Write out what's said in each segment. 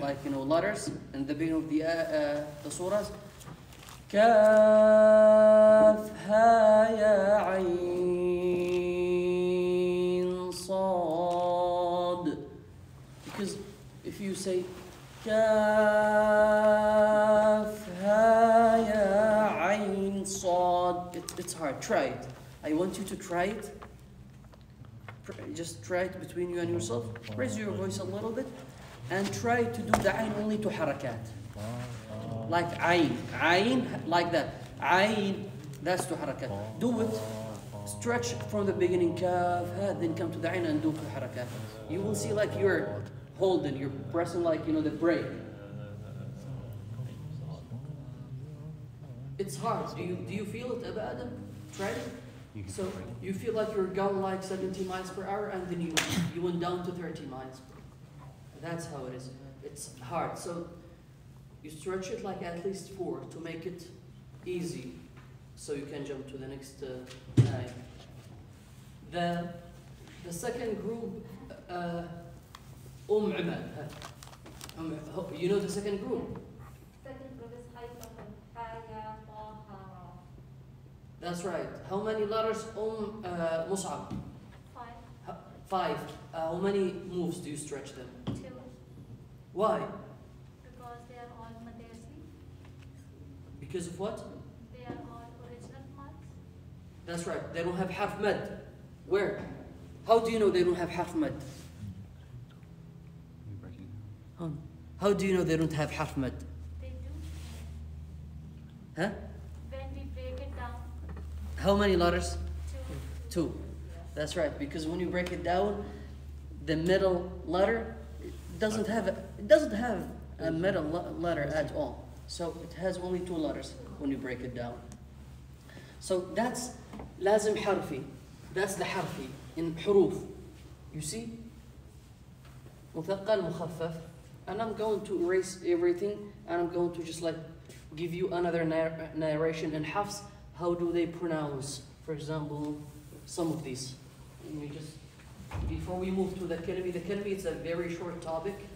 like letters in the beginning of the surahs. كاف ها يا عين صاد. Because if you say كاف ها يا عين صاد, it's hard. Try it. I want you to try it. Just try it between you and yourself. Raise your voice a little bit and try to do the ayn only to harakat. Like ayn, like that. Ayn, that's to harakat. Do it. Stretch from the beginning, kaf, ha, then come to the ayn and do to harakat. You will see like you're holding, you're pressing like the brake. It's hard. Do you feel it, Abu Adam? Try it. So you feel like you're going like 70 miles per hour and then you went down to 30 miles per hour. That's how it is. It's hard. So you stretch it like at least 4 to make it easy so you can jump to the next line. The second group, Imad. You know the second group? Second group is Haya, Taha. That's right. How many letters Mus'ab? 5. 5. How many moves do you stretch them? 2. Why? Because they are all Madrasi. Because of what? They are all original marks. That's right. They don't have harf mad. Where? How do you know they don't have harf mad? How do you know they don't have harf mad? They do. Huh? When we break it down, How many letters? 2. 2. That's right. Because when you break it down, the middle letter doesn't have a middle letter at all. So it has only 2 letters when you break it down. So that's lazim harfi. That's the harfi in huruf. You see? مثقل مخفف. And I'm going to erase everything and I'm going to just like give you another narration in Hafs. How do they pronounce, for example, some of these? Let me just, before we move to the kalimi it's a very short topic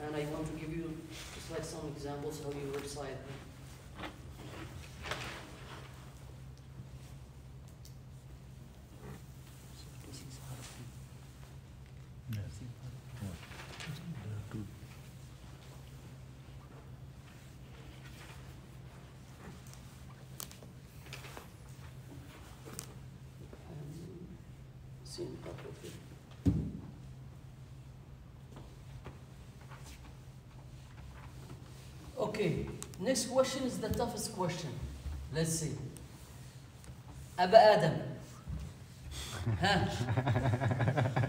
and I want to give you just like some examples how you recite them. Okay, next question is the toughest question. Let's see. Abu Adam. Huh?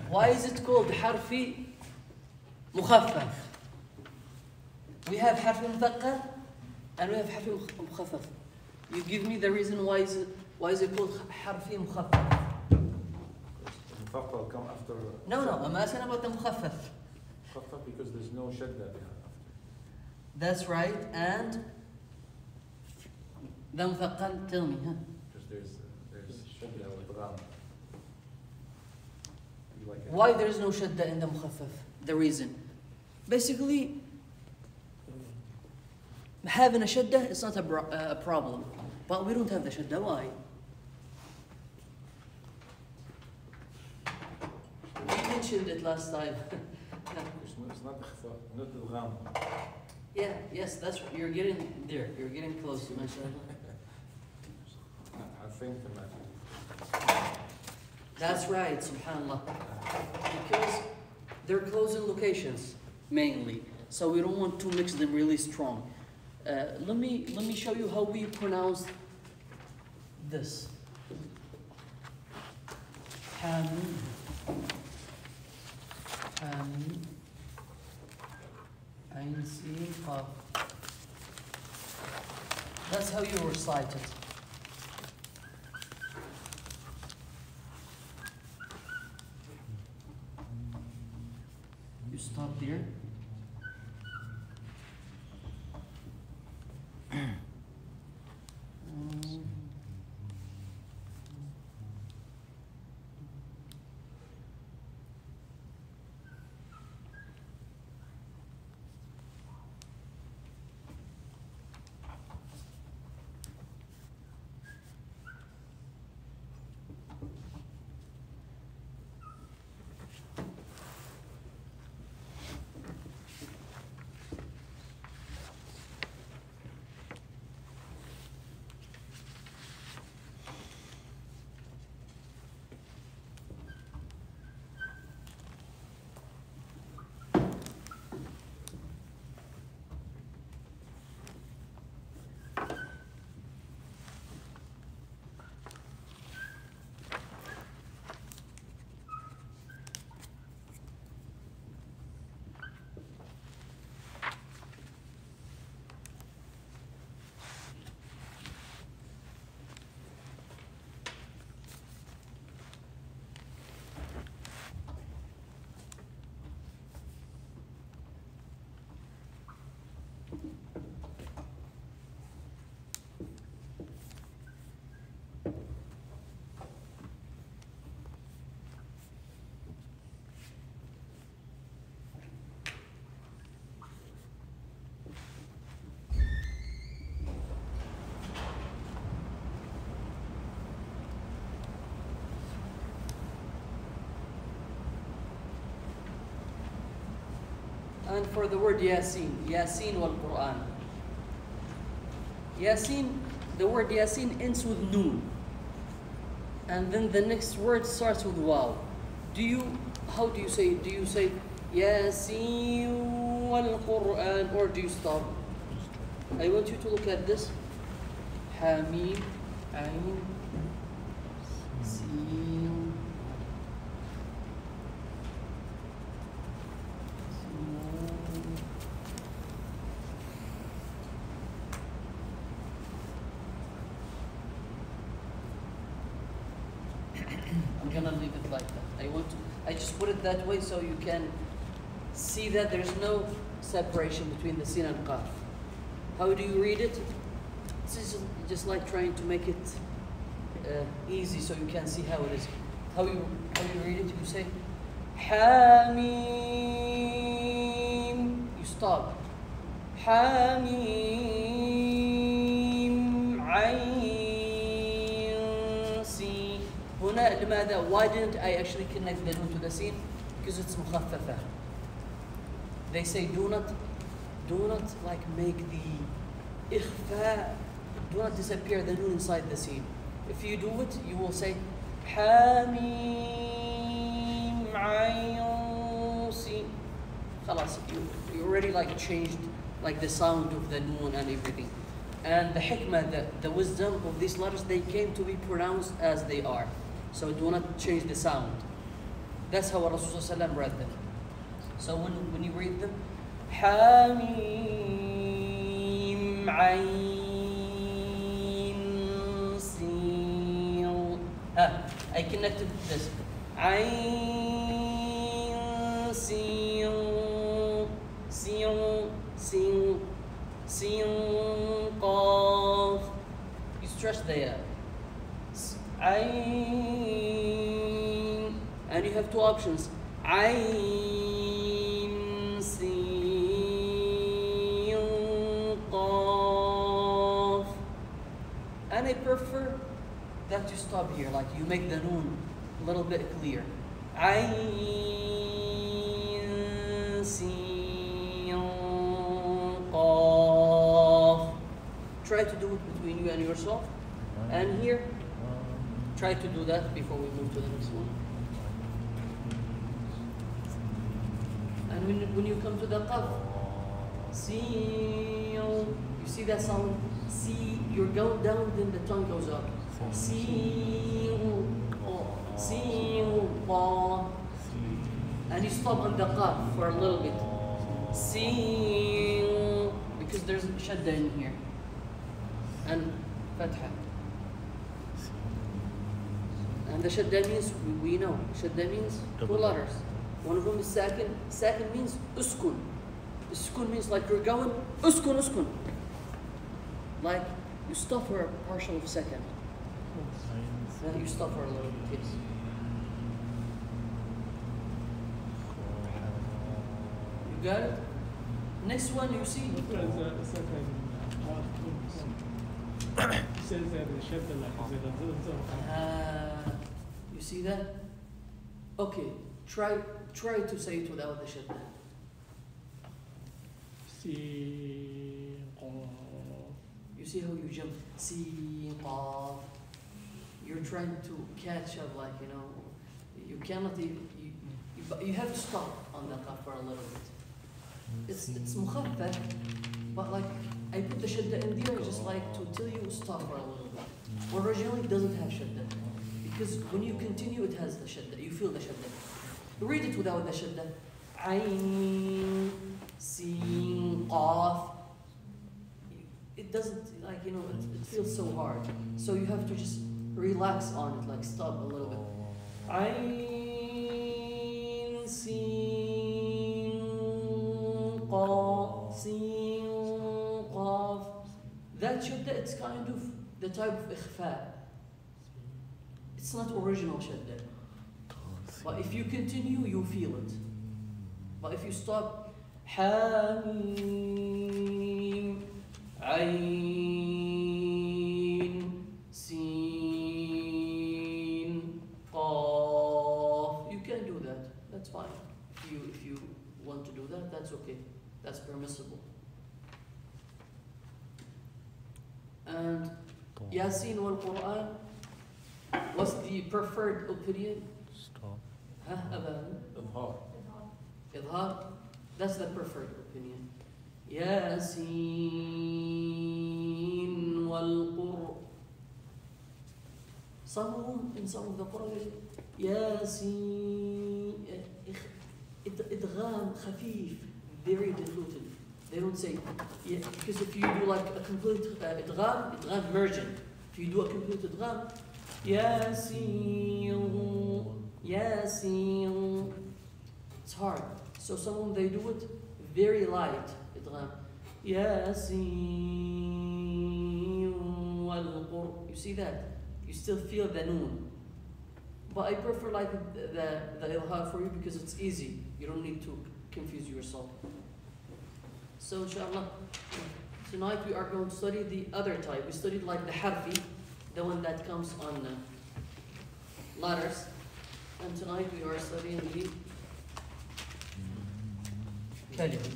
Why is it called harfi mukhaffaf? We have harfi muthaqqal and we have harfi mukhaffaf. You give me the reason why is it called harfi mukhaffaf? Mukhaffaf come after. No, I'm asking about the mukhaffaf. Mukhaffaf because there's no shadda after. That's right, and the muthaqqal, tell me, huh? Because there's shadda or idgham. Why there is no shadda in the mukhaffaf? The reason. Basically, having a shadda is not a problem, but we don't have the shadda. Why? We mentioned it last time. It's not ikhfa, not idgham. Yeah, yes, that's what you're getting there. You're getting close, mashallah. I think the That's right, subhanallah. Because they're close in locations, mainly. So we don't want to mix them really strong. Let me show you how we pronounce this. Hamim. Hamim. Ain Sin Qaf. That's how you recite it. You stop there. And for the word Yasin, Yasin wal Quran. Yasin, the word Yasin ends with Noon. And then the next word starts with Waw. How do you say it? Do you say Yasin wal Quran, or do you stop? I want you to look at this. Hamim, Ain, Sin. I'm gonna leave it like that. I just put it that way so you can see that there's no separation between the sin and qaf. How do you read it? This is just like trying to make it easy so you can see how it is. How you read it? You say Hamim. You stop. Hamim. Ain. Si. هنا لماذا? Why didn't I actually connect the nun to the sin? Because it's مخففة. They say do not like make the ikhfa, do not disappear the nun inside the sin. If you do it, you will say Hamim Ayn Sin. خلاص, you already like changed like the sound of the nun and everything. And the hikmah, the wisdom of these letters, they came to be pronounced as they are. So do not change the sound. That's how Rasulullah read them. So when you read them, Hamim Ayn Sin. I connected this. Ayn Sin Sin Sin Sin Qaf. You stretch the Ayn, and you have two options. Ayn Sin Qaf. And I prefer that you stop here, like you make the noon a little bit clear. Ayn Sin Qaf. Try to do it between you and yourself. And here, try to do that before we move to the next one. And when you come to the qaf, see, you see that sound? See, you're going down, then the tongue goes up. See, and you stop on the qaf for a little bit. See, because there's shadda in here. And fatha. And the shadda means, we know, shadda means two letters. One of them is sakin. Sakin means uskun. Uskun means like you're going, uskun, uskun. Like you stop for a partial of second. Then you stop for a little bit, yes. You got it? Next one you see. You see that? Okay, try to say it without the shadda. You see how you jump? You're trying to catch up, like, you know, you cannot even, you have to stop on the qaf for a little bit. It's mukhaffaf, but like I put the shadda in there just like to tell you stop for a little bit. Originally it doesn't have shadda, because when you continue it has the shadda. You feel the shadda. Read it without the shadda. Ayn Sin Qaf. It doesn't, like, you know, it feels so hard. So you have to just relax on it, like stop a little bit. Ayn Sin Qaf Sin that shadda, it's kind of the type of ikhfa. It's not original shadda. But if you continue, you feel it. But if you stop, Hamim, Ayn, Sin, Qaf. You can do that. That's fine. If you want to do that, that's okay. That's permissible. And Yasin wal Quran, what's the preferred opinion? Stop. Huh, Aban? إظهار. Idhar? That's the preferred opinion. Yasin wal Qur. Some of them, in some of the Quran, Yasin, idgham khafif, very diluted. They don't say, yeah, because if you do like a complete idgham merging. If you do a complete idgham, Yasin, Yasin, it's hard. So some of them, they do it very light, idgham. Yasin wal Qur. You see that? You still feel the noon. But I prefer like the ilha for you because it's easy. You don't need to confuse yourself. So inshallah, tonight we are going to study the other type. We studied like the harfi, the one that comes on letters. And tonight we are studying the kalima.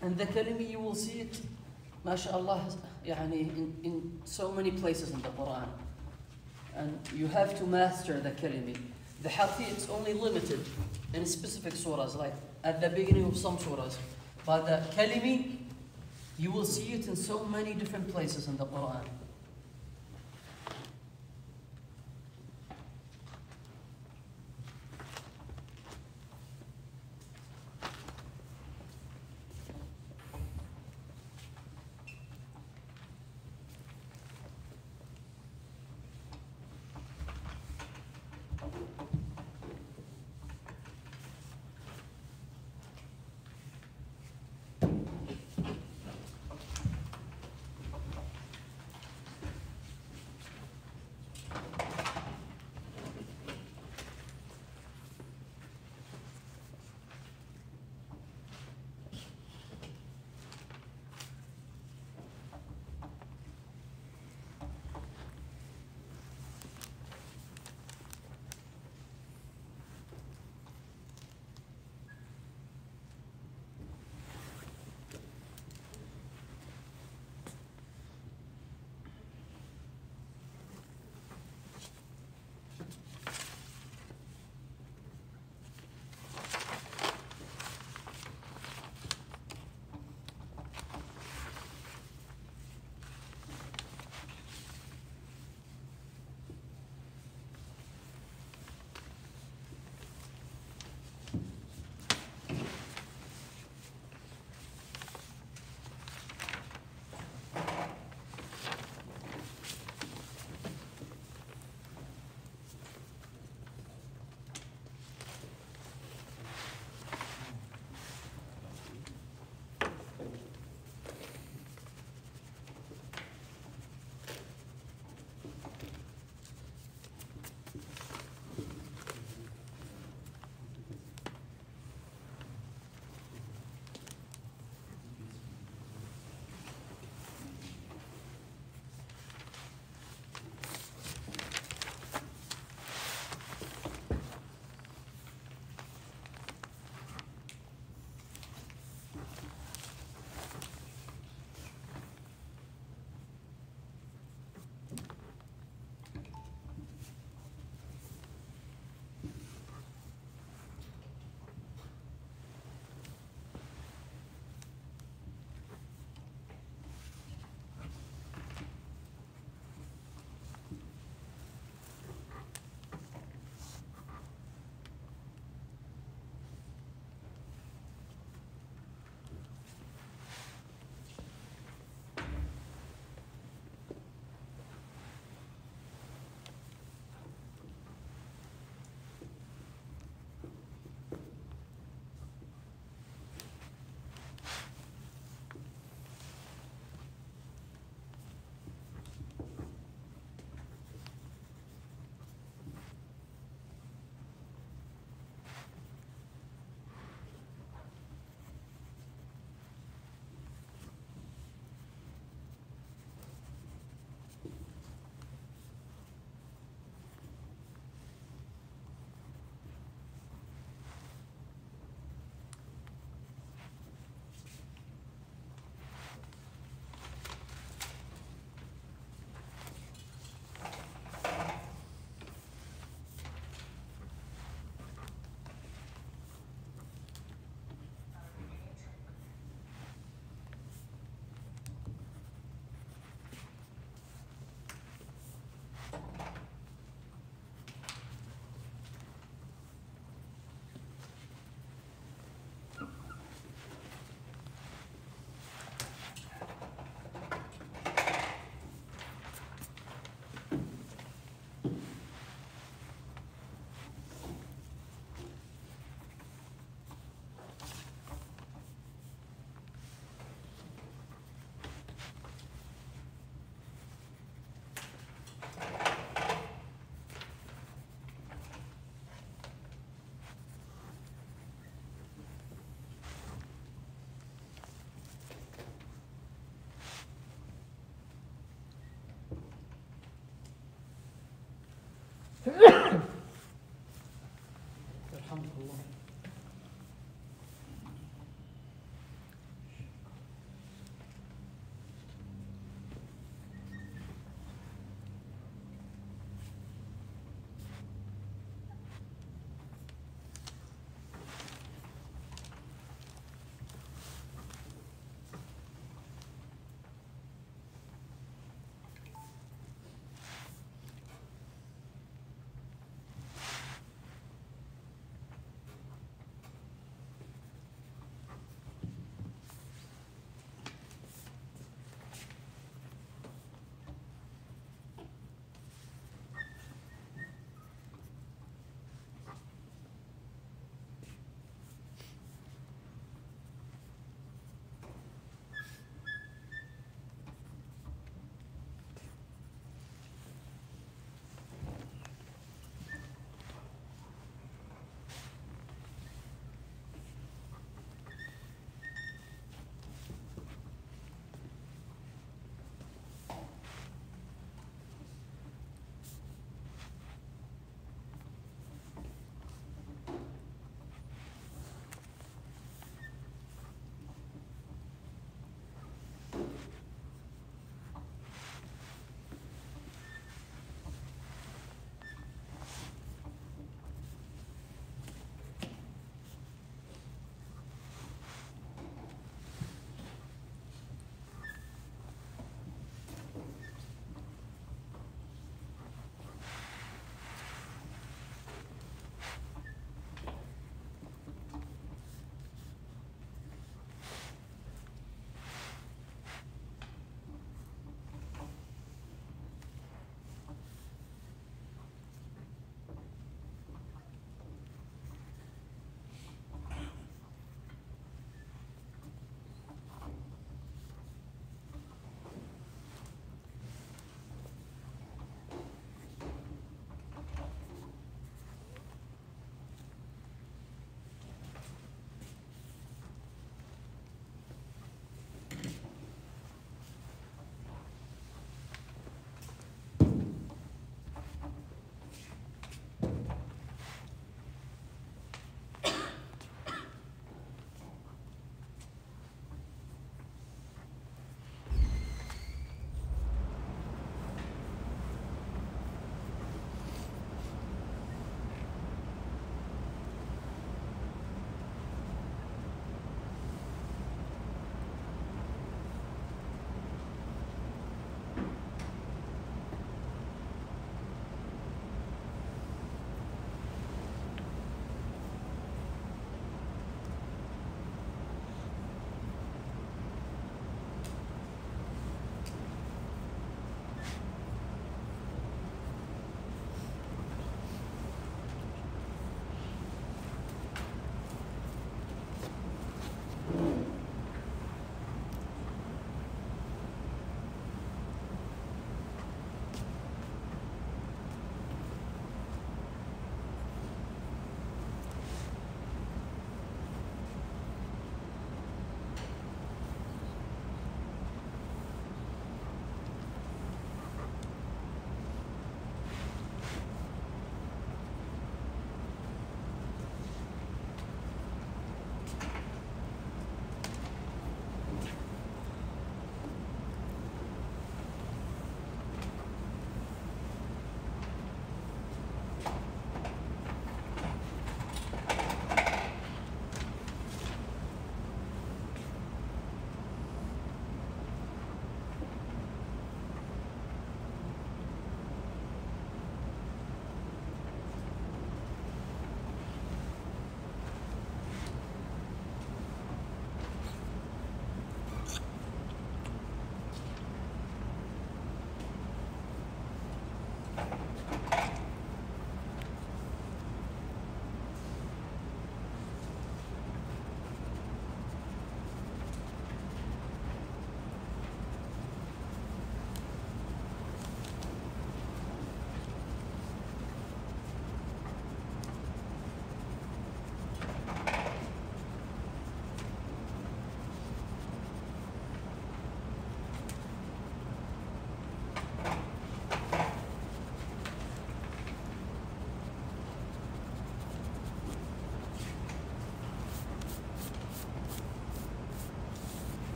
And the kalima, you will see it, mashallah, in so many places in the Quran. And you have to master the kalimi. The harfi, it's only limited in specific surahs, like at the beginning of some surahs. But the kalimi, you will see it in so many different places in the Quran.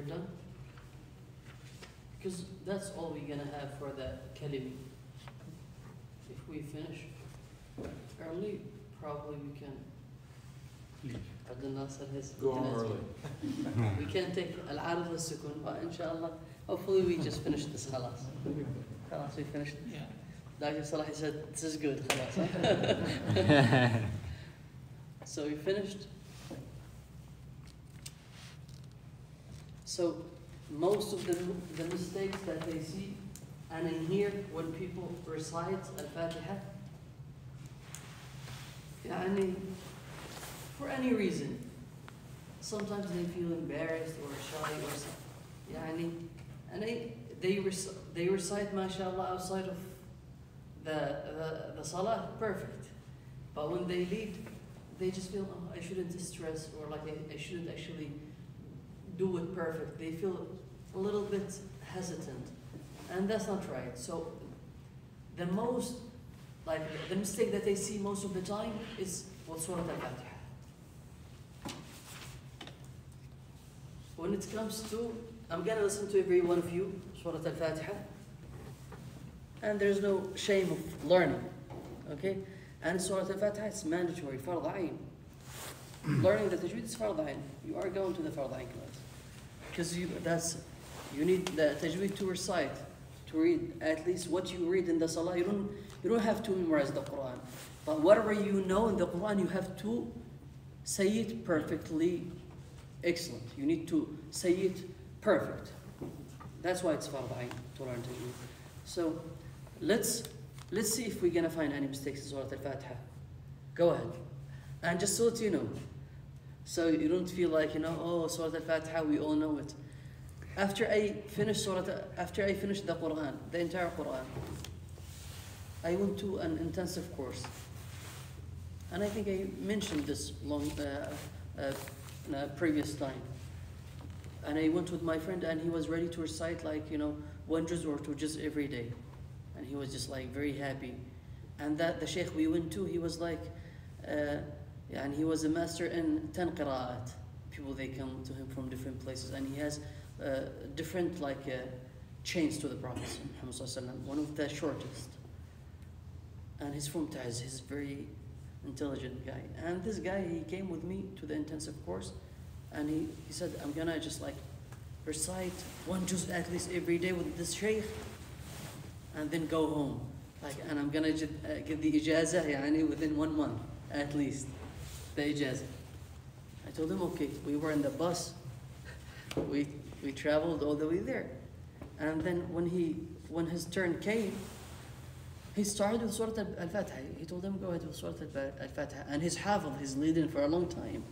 done? Because that's all we're gonna have for the kalimi. If we finish early, probably we can. Abdullah said his. Go home early. We can take al-arad al-sukun, but inshallah, hopefully we just finish this خلاص. خلاص we finished. Yeah. Dr. Salah said, this is good, خلاص. Huh? So we finished. So most of the mistakes that they see, and in here when people recite Al-Fatiha, يعني, for any reason, sometimes they feel embarrassed or shy or something. يعني, and they recite, mashallah, outside of the salah, perfect. But when they leave, they just feel, oh, I shouldn't stress, or like I shouldn't actually do it perfect. They feel a little bit hesitant, and that's not right. So the most, like the mistake that they see most of the time is with Surah Al-Fatiha. When it comes to, I'm gonna listen to every one of you, Surah Al-Fatiha, and there's no shame of learning, okay? And Surah Al-Fatiha, it's mandatory, Fard Ayn. Learning the Tajweed is Fard Ayn. You are going to the Fard Ayn class. Because you need the Tajweed to recite, to read at least what you read in the Salah. You don't have to memorize the Quran. But whatever you know in the Quran, you have to say it perfectly excellent. You need to say it perfect. That's why it's Fard Ayn to learn Tajweed. So let's see if we're gonna find any mistakes in Surah Al-Fatiha. Go ahead. And just so that you know, so you don't feel like, oh, Surah Al-Fatiha, we all know it. After I finished the Quran, the entire Quran, I went to an intensive course. And I think I mentioned this previous time. And I went with my friend, and he was ready to recite like, 1 juz or 2 juz every day. And he was just like very happy. And that the sheikh we went to, he was like, and he was a master in 10 qira'at. People, they come to him from different places, and he has different chains to the Prophet Muhammad, one of the shortest. And he's from Taz, he's a very intelligent guy. And this guy, he came with me to the intensive course, and he said, I'm gonna just like recite 1 juz at least every day with this sheikh, and then go home. And I'm gonna get the ijazah within 1 month, at least, the ijazah. I told him, okay. We were in the bus. We traveled all the way there. And then when his turn came, he started with Surah Al-Fatiha. He told him, go ahead with Surah Al-Fatiha. And his hafiz, he's leading for a long time.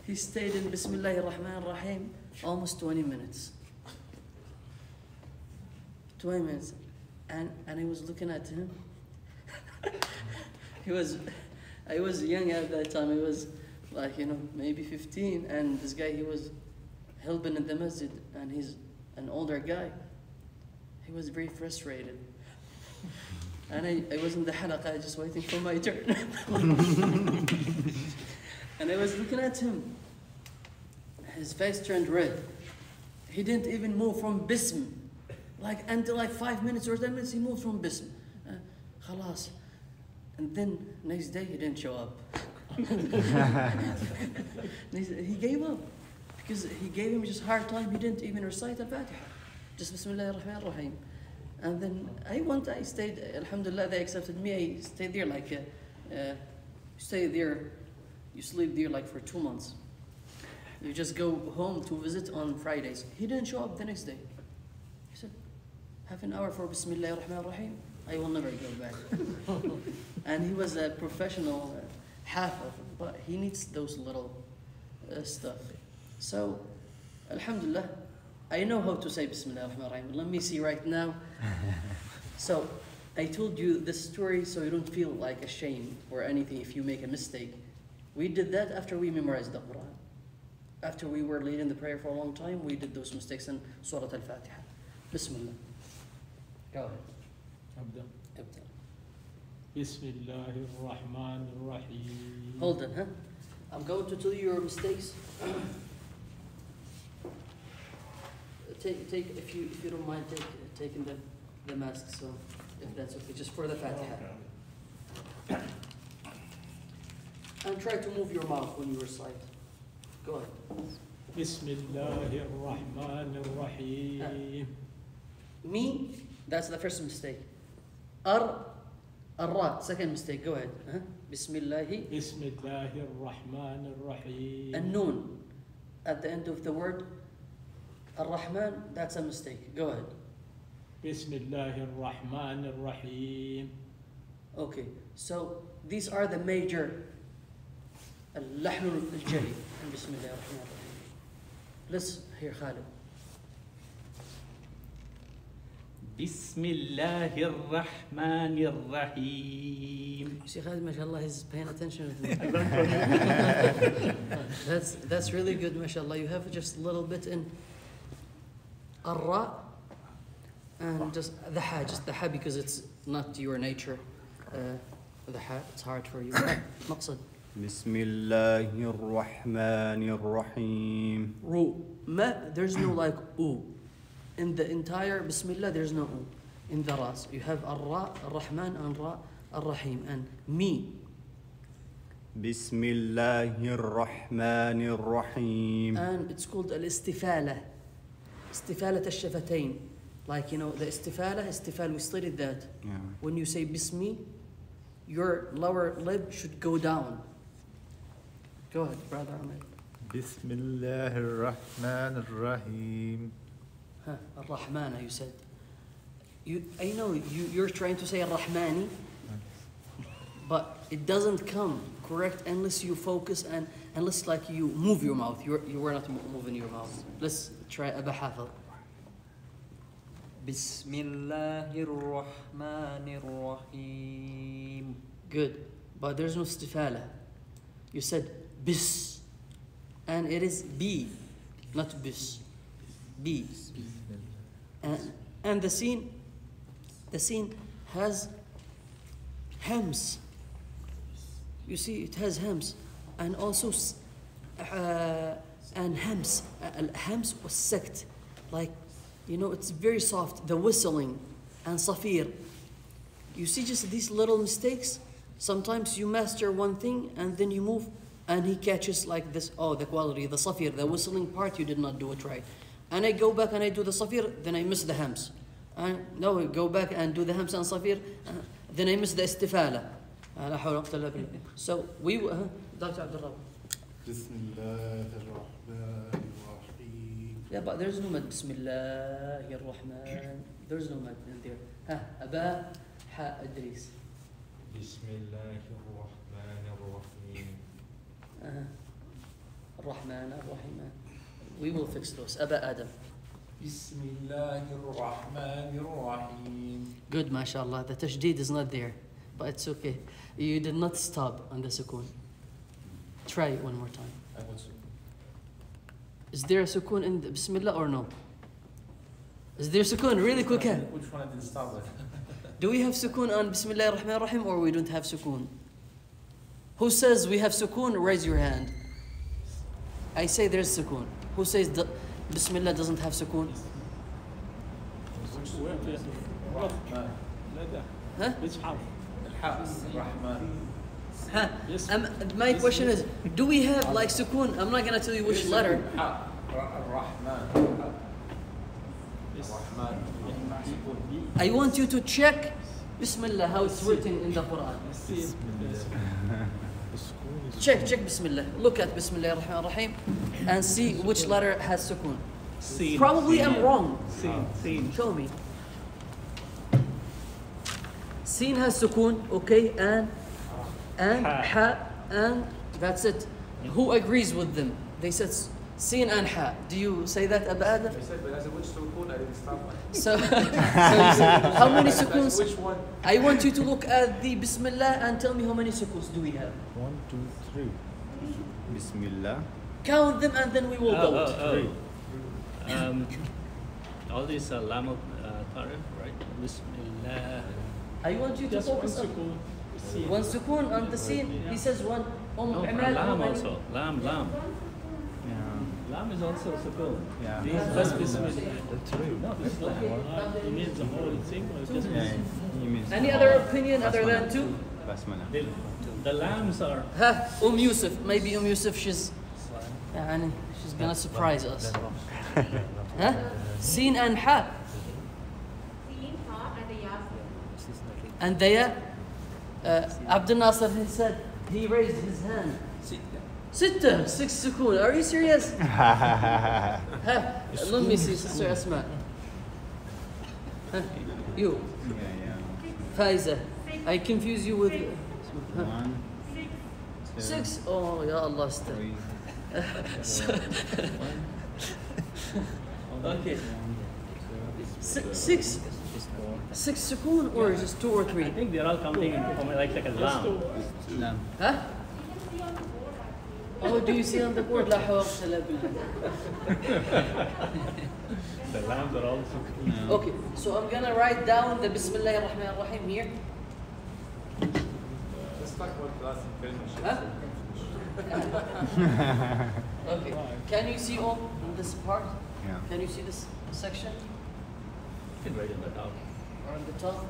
He stayed in Bismillahir Rahmanir Rahim almost 20 minutes. 20 minutes. And I was looking at him. I was young at that time. I was like, maybe 15. And this guy, he was helping in the masjid. And he's an older guy. He was very frustrated. And I was in the halaqah just waiting for my turn. And I was looking at him. His face turned red. He didn't even move from Bism. Until 5 minutes or 10 minutes, he moved from Bism. Khalas. And then next day, he didn't show up. He gave up. Because he gave him just hard time. He didn't even recite Al-Fatiha. Just Bismillahir Rahmanir Rahim. And then I stayed, alhamdulillah, they accepted me. I stayed there you sleep there for 2 months. You just go home to visit on Fridays. He didn't show up the next day. He said, half an hour for Bismillahir Rahmanir Rahim. I will never go back. And he was a professional hafiz, but he needs those little stuff. So, alhamdulillah, I know how to say Bismillahir Rahmanir Rahim. Let me see right now. So, I told you this story so you don't feel like ashamed or anything if you make a mistake. We did that after we memorized the Quran. After we were leading the prayer for a long time, we did those mistakes in Surah Al-Fatiha. Bismillah. Go ahead. أبدأ. بسم الله الرحمن الرحيم. Hold on, huh? I'm going to tell you your mistakes. take if you don't mind taking the mask, so if that's okay, just for the Fatiha. And try to move your mouth when you recite. Go ahead. Bismillahir Rahmanir Rahim. Me, that's the first mistake. Ar-ra, second mistake. Go ahead. Bismillahi. Bismillahir Rahmanir Rahim. And noon at the end of the word. Ar-Rahman, that's a mistake. Go ahead. Bismillahir Rahmanir Rahim. Okay, so these are the major اللحن الجلي. بسم الله الرحمن الرحيم. Let's hear Khalid. Bismillahir Rahmanir Rahim. You see Khalid, mashallah, he's paying attention with me. That's really good, mashallah. You have just a little bit in Ar-Ra and just the Ha because it's not your nature. The Ha, it's hard for you. Maqsad. Bismillahir Rahmanir Rahim. Ru. Ma, there's no like U. In the entire Bismillah, there's no U. In the Ras. You have Ar-Ra, Ar-Rahman, and Ra, Ar-Rahim. And me. Bismillahir Rahmanir Rahim. And it's called Al-Istifala. Istifalat al-Shafatayn. Like, you know, the istifal, we studied that. Yeah. When you say Bismi, your lower lip should go down. Go ahead, brother Ahmed. Bismillahir Rahmanir Rahim. Ar-Rahmana, you said. I know you're trying to say Ar-Rahmani, but it doesn't come correct unless you focus and unless like you move your mouth. You were not moving your mouth. Let's try Aba Hafal. Bismillahir Rahmanir Rahim. Good, but there's no istifala. You said bis, and it is B, not bis. B. And the scene has hems. You see, it has hems, and also and hems. Hems was sect, like, you know, it's very soft. The whistling and safir. You see, just these little mistakes. Sometimes you master one thing and then you move, and he catches like this. Oh, the quality, the safir, the whistling part, you did not do it right. And I go back and I do the safir, then I miss the hams. And no, I go back and do the hams and safir, then I miss the istifala. So we, Dr. Abdullah. Bismillahir Rahmanir Rahim. Yeah, but there's no mad. Bismillahir Rahman. There's no mad in there. Aba Ha Idris. Bismillahir Rahmanir Rahim. Rahman Ar-Rahim. We will fix those. Aba Adam. Bismillahir Rahmanir Rahim. Good, mashallah. The tajdeed is not there, but it's okay. You did not stop on the sukoon. Try it one more time. I want to. Is there a sukoon in the Bismillah or no? Is there sukoon? Really quick. Which one I didn't start with? Do we have sukoon on Bismillah ar-Rahman ar-Rahim or we don't have sukoon? Who says we have sukoon? Raise your hand. I say there's sukoon. Who says Bismillah doesn't have sukoon? Rahman. Huh? Which half? Rahman. Huh? Yes. My question is, do we have like sukoon? I'm not gonna tell you which letter. Rahman. Rahman. I want you to check Bismillah how it's written in the Quran. Check Bismillah. Look at Bismillah ar-Rahman ar-Rahim and see which letter has sukoon. Sin. Probably I'm wrong. Sin. Show me. Sin has sukoon, okay, and ha, and that's it. Who agrees with them? They said sin and ha. Do you say that, Abu Adam? I said, but as a which sukoon, I didn't start with. So you said, how many sukoons? Which one? I want you to look at the Bismillah and tell me how many sukoons do we have. 1, 2, 3. Bismillah. Count them and then we will vote. All these lam of Tarif, right? Bismillah. I want you to Just one focus on sukoon. one sukoon on the scene. He says one. No, Imran, lam how many? also. Lam. Yeah. Lam lam is also sukun. Yeah. That's Bismillah. That's right. No, Bismillah. It means the whole thing or just Yeah, he means Any other opinion other than two? Basmala. The lambs are. Ha, Yusuf. Maybe Yusuf, she's gonna surprise us. Huh? Sin and ha. Seen, ha, and the ya. And there, Abdul Nasser, he said, he raised his hand. Sitta, 6 sukun. Are you serious? Ha, let me see, Sister Asma. Huh? You, Yeah, yeah. Faiza. I confuse you with... Huh? 1, 2, 6? Oh, ya Allah. 3, Okay. 1, 6 sukun or just 2 or 3? I think they're all counting like a lamb. Lam. Huh? Oh, do you see on the board? La hawla wala quwwata illa billah. The lambs are all sukun. Okay, so I'm gonna write down the Bismillah ar-Rahman ar-Rahim here. Just talk about class and finish it. Huh? Okay, can you see all in this part? Yeah. Can you see this section? You can write it in the top. Or on the top? Okay.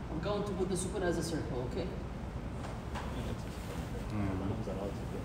I'm going to put the sukun as a circle, okay? The lambs are all sukun.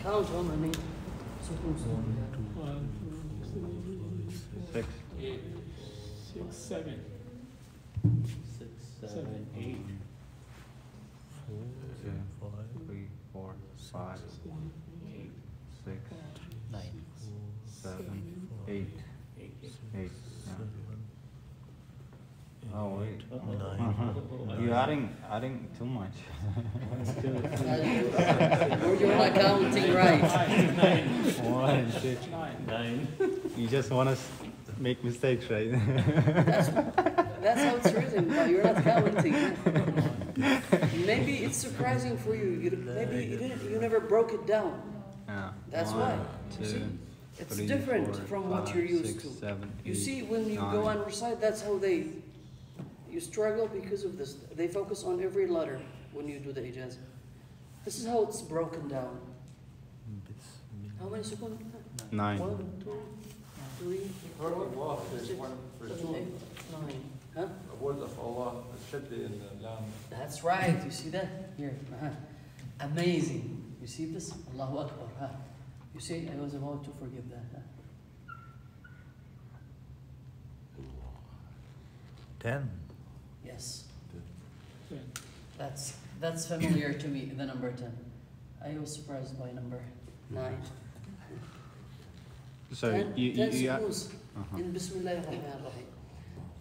Count how many sukuns do we have? 1, 2, 3, 4, 6. 8, 6, 7. 6, 7, 8. 2, 3, 4, 5, 6, 9. 7, 8. 8. 8. Yeah. Oh wait. Uh-oh. You're adding too much. Or you're not counting right. 1, 6. 9. 9. You just want to make mistakes, right? That's how it's written, but you're not counting. Maybe it's surprising for you. Maybe you never broke it down. Yeah. That's 1, why. 2, You see? It's 3, different 4, from what 5, you're used 6, to. 7, You 8, see, when you 9. go and recite, that's how you struggle because of this. They focus on every letter when you do the ijaz. This is how it's broken down. How many sukun? 9. 1, 2, 3, Word 4, of Allah, there's 6, one for 7, two. 8, 9. Huh? A word of Allah, shadda in the lamb. That's right. You see that? Here. Amazing. You see this? Allahu Akbar. Huh? You see, I was about to forgive that. Huh? 10. Yes. 10. That's familiar to me, the number 10. I was surprised by number 9. So 10 you sukoons in Bismillah ar-Rahman ar-Rahim.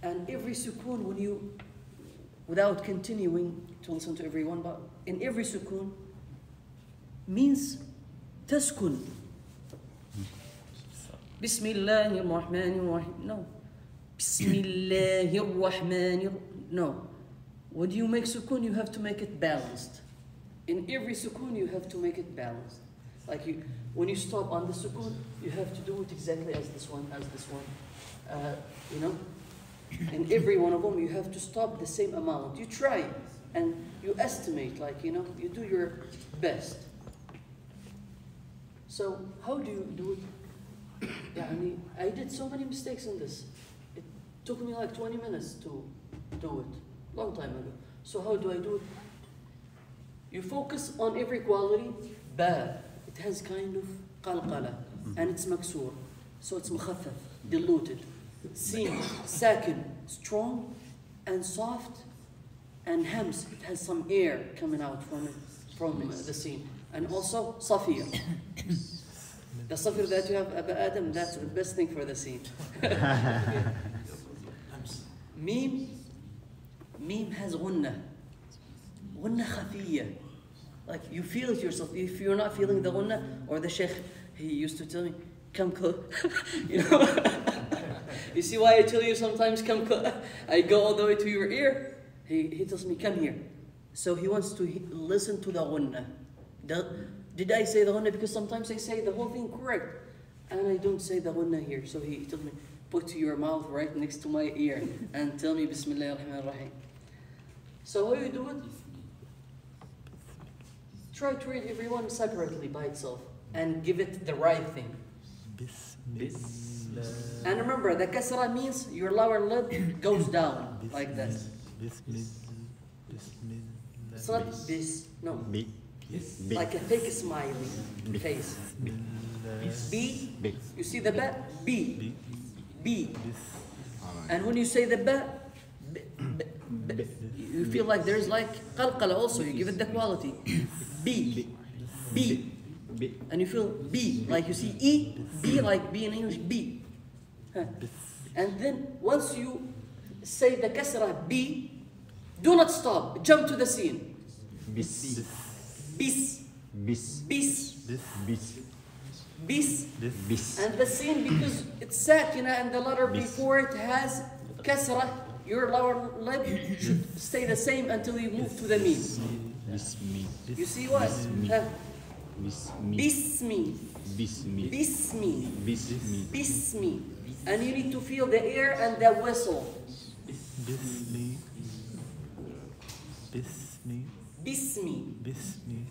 And every sukoon, when you, without continuing to listen to everyone, but in every sukoon means taskun. Bismillah ar-Rahman ar-Rahim. No. Bismillah ar-Rahman ar-Rahim. No. When you make sukoon, you have to make it balanced. In every sukoon, you have to make it balanced. Like when you stop on the sukoon, you have to do it exactly as this one, you know? In every one of them, you have to stop the same amount. You try and you estimate, you do your best. So how do you do it? I did so many mistakes in this. Took me like 20 minutes to do it, long time ago. So how do I do it? You focus on every quality. Ba, it has kind of qalqala, and it's maksur, so it's mukhaffaf, diluted. Sin, sakin, strong and soft, and hams, it has some air coming out from it, from the sin. And also safir. The safir that you have, Aba Adam, that's the best thing for the sin. Mim has ghunna khafiyya. Like you feel it yourself. If you're not feeling the ghunna, or the sheikh, he used to tell me, come close. You know? You see why I tell you sometimes come close? I go all the way to your ear. He tells me, come here. So he wants to listen to the ghunna. Did I say the ghunna? Because sometimes I say the whole thing correct, and I don't say the ghunna here. So he tells me, put your mouth right next to my ear and tell me Bismillah ar-Rahman ar-Rahim. So how you do it? Try to read everyone separately by itself and give it the right thing. And remember, the kasra means your lower lip goes down like that. It's not bis, no. Like a fake smiley face. B, you see the ba? B. B. And when you say the ba, you feel like there's like qalqala also, you give it the quality. B. B. And you feel B, like you see E, B like B in English, B. Huh. And then once you say the kasra B, do not stop, jump to the scene. Bis. Bis. Bis. Bis. Bis. Bis. Bis. And the scene, because it's sakina and the letter before it has kasra, your lower lip should stay the same until you move to the mim. Bismi. You see what? Huh? Bismi. Bismi. Bismi. Bismi. Bismi. Bismi. And you need to feel the air and the whistle. Bismi. Bismi. Bismi. Bismi.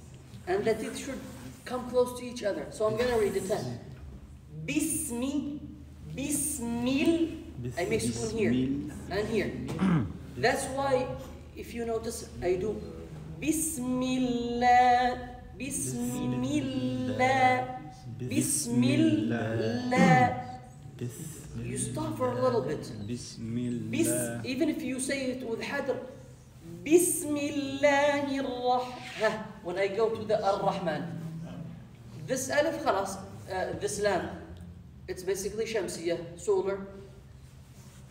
And the teeth should come close to each other. So I'm going to read it then. Bismi. Bismil. I make spoon here and here. That's why, if you notice, I do Bismillah. Bismillah. Bismillah. You stop for a little bit. Bismillah. Even if you say it with hadr, Bismillahirrahman. When I go to the Ar-Rahman, this alif khalas, this lam, it's basically shamsiyah, solar,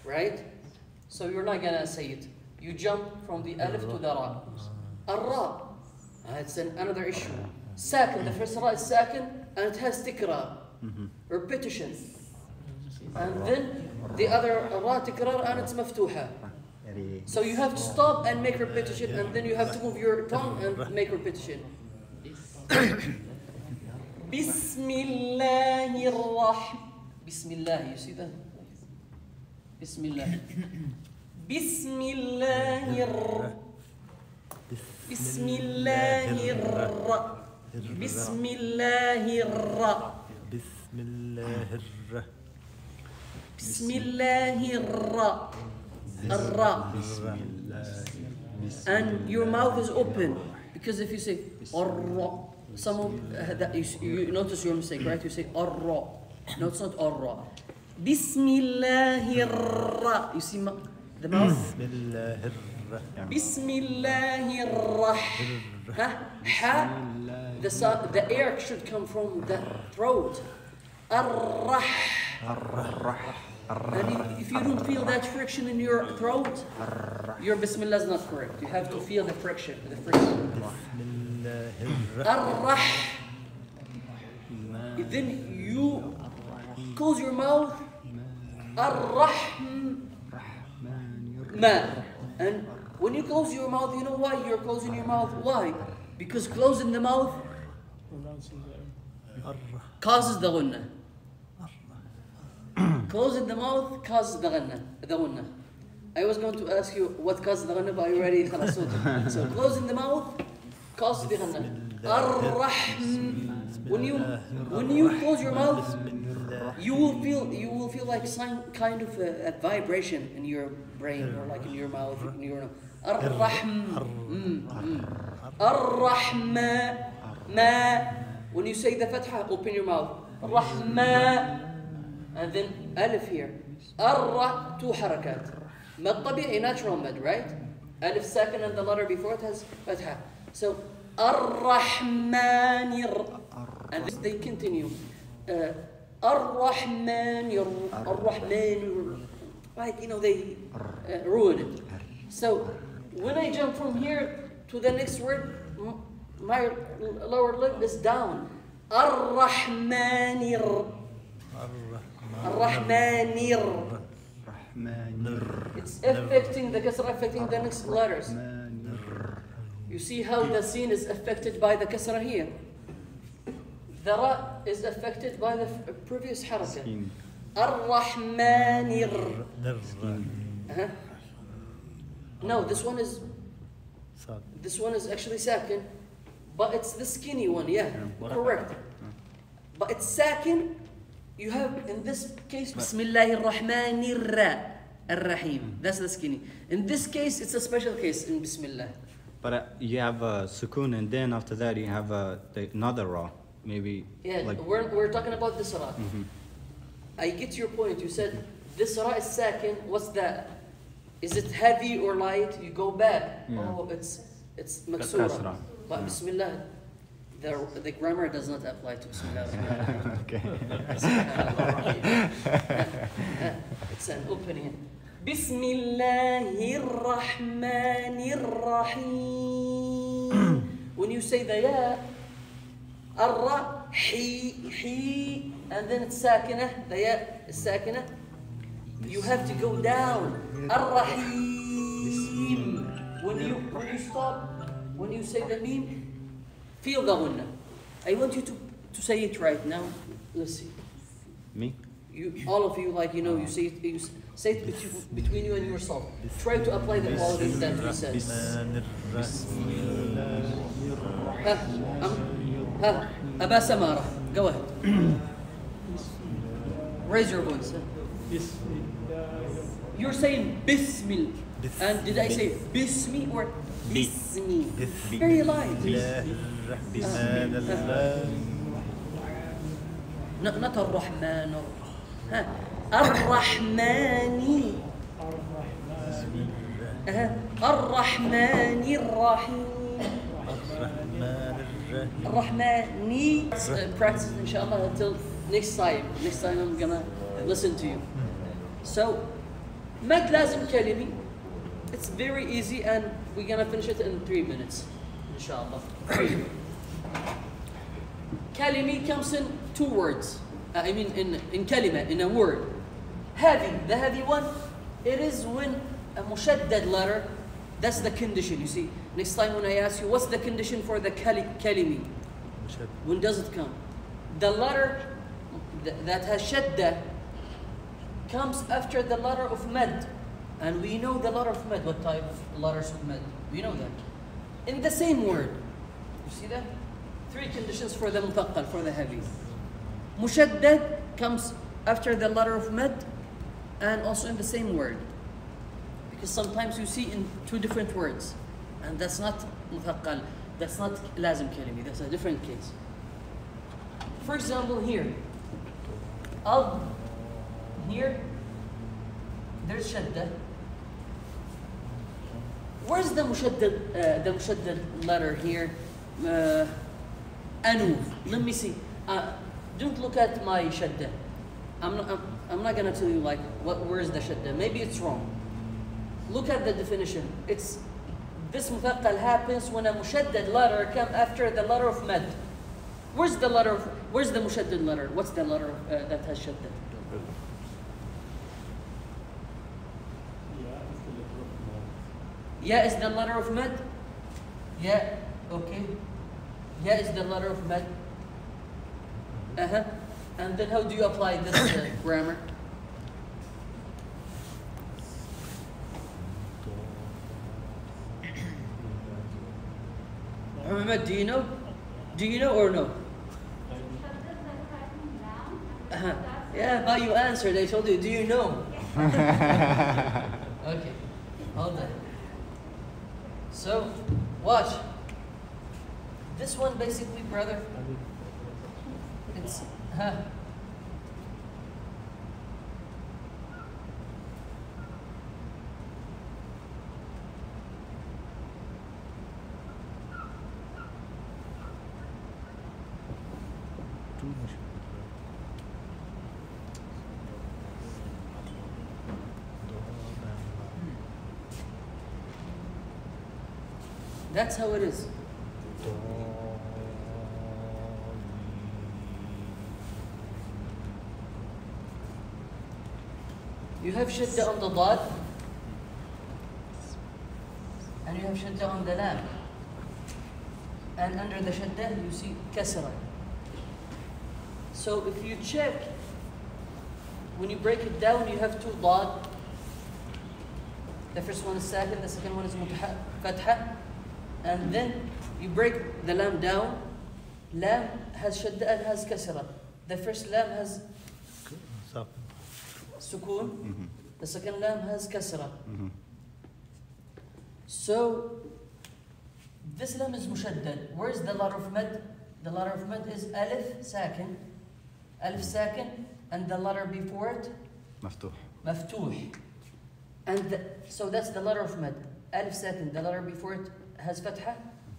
right? So you're not gonna say it. You jump from the alif to the ra. Ar-ra, it's another issue. Sakin, the first ra is sakin, and it has tikrar, repetition. And then the other ra tikrar, and it's maftuha. So you have to stop and make repetition, and then you have to move your tongue and make repetition. Bismillahirrahmanirrahim. Bismillah, you see that? Bismillah. Bismillahirrahmanirrahim. Bismillahirrahmanirrahim. Bismillahirrahmanirrahim. Bismillahirrahmanirrahim. And your mouth is open, because if you say arra, some of that you notice your mistake, right? You say arra. No, it's not arra. Bismillahirrahmanirrahim. You see the mouth. Bismillahirrahmanirrahim. Ha. The air should come from the throat. Arrah. And if you don't feel that friction in your throat, your Bismillah is not correct. You have to feel the friction. Ar-Rah. Then you close your mouth. Ar-Rahman. And when you close your mouth, you know why you're closing your mouth? Why? Because closing the mouth causes the ghunna. Closing the mouth causes the ghunna. I was going to ask you what causes the ghunna, but I already khalasut. So closing the mouth causes the ghunna. Ar-Rahm. When you close your mouth, you will feel like some kind of a vibration in your brain or like in your mouth, in your nose. Ar-Rahma. Ma. When you say the fatha, open your mouth. Rahma. And then alif here. Ar-Ra, 2 harakat. Mad tabi'i, natural mad, right? Alif second and the letter before it has fatha. So Ar-Rahmanir. And this, they continue. Ar-Rahmanir. Ar-Rahmanir. Like, you know, they ruin it. So when I jump from here to the next word, my lower lip is down. Ar-Rahmanir. Ar-Rahmanir. It's affecting the kasra, affecting the next letters. You see how the sin is affected by the kasra here. The ra is affected by the previous haraka. Ar-Rahmanir. No, this one is actually sakin, but it's the skinny one. Yeah, correct. But it's sakin. You have in this case Bismillahir Rahmanir Ar-Rahim. That's the skinny. In this case, it's a special case in Bismillah. But you have a sukoon, and then after that you have another ra. Maybe. Yeah, like, we're talking about this ra. I get your point. You said this ra is sakin. What's that? Is it heavy or light? You go back. Yeah. Oh, it's maksura. Kasra. But Bismillah, the grammar does not apply to Bismillah. Okay. It's an opening. Bismillahir Rahmanir Rahim. When you say the ya, Ar-Ra, he, and then it's sakinah, the ya is sakinah. You have to go down. Ar-Rahim. When you stop, when you say the meme, feel the gunna. I want you to say it right now. Let's see. Me? All of you, like, you know, you say it. You say it between you and yourself. Try to apply the qualities that we said. Aba Samara, go ahead. Raise your voice. You're saying Bismil. And did I say Bismi or Bismi? Very light. Not Ar-Rahman. Ar-Rahmani. Ar-Rahmani Ar-Rahim. Ar-Rahmani. Practice it, inshallah, until next time. Next time I'm gonna listen to you. So, Mad Lazim Kalimi. It's very easy, and we're gonna finish it in 3 minutes, inshallah. Kalimi comes in 2 words. I mean, in kalima, in a word. Heavy, the heavy one, it is when a mushaddad letter, that's the condition, you see. Next time when I ask you, what's the condition for the kalimi? When does it come? The letter that has shadda comes after the letter of mad. And we know the letter of mad, what type of letters of mad. We know that. In the same word. You see that? 3 conditions for the muthaqqal, for the heavy. Mushaddad comes after the letter of mad and also in the same word. Because sometimes you see in 2 different words. And that's not muthaqqal. That's not lazim kalimi. That's a different case. For example, here. Here, there's shadda. Where's the mushaddad letter here? Anuf. Let me see. Don't look at my shadda. I'm not gonna tell you like where is the shadda. Maybe it's wrong. Look at the definition. It's this muthaqqal happens when a mushaddad letter comes after the letter of mad. Where's the mushaddad letter? What's the letter that has shadda? Ya is the letter of mad? Ya, okay. Ya is the letter of mad. And then how do you apply this grammar? Muhammad, do you know? Do you know or no? Yeah, but you answered. I told you, do you know? Okay, hold on. So, watch. This one basically, brother, it's, that's how it is. You have shadda on the dad, and you have shadda on the lam. And under the shadda, you see kasra. So if you check, when you break it down, you have two dad. The first one is sakin, the second one is fatha. And then you break the lam down. Lam has shadda and has kasra. The first lam has sukun. The second lam has kasra. So this lam is mushaddad. Where is the letter of mad? The letter of mad is alif sakin, and the letter before it maftuh. And so that's the letter of mad. Alif sakin, the letter before it has fatha.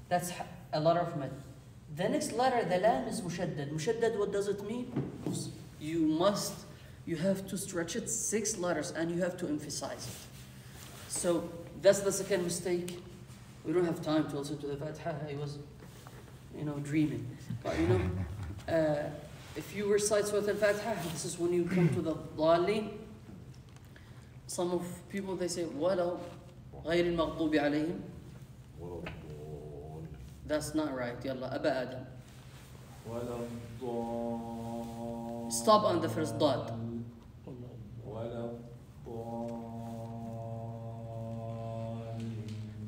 That's a letter of mad. The next letter, the lam, is mushaddad. Mushaddad, what does it mean? You have to stretch it 6 letters and you have to emphasize it. So that's the second mistake. We don't have time to listen to the Fatiha. I was, dreaming. But if you recite Surah Al-Fatiha, this is when you come to the Dhalin. Some of people, they say, وَلَوْ غَيْرِ الْمَغْضُوبِ عَلَيْهِمْ. That's not right. Yalla, Aba Adam. Stop on the first dot.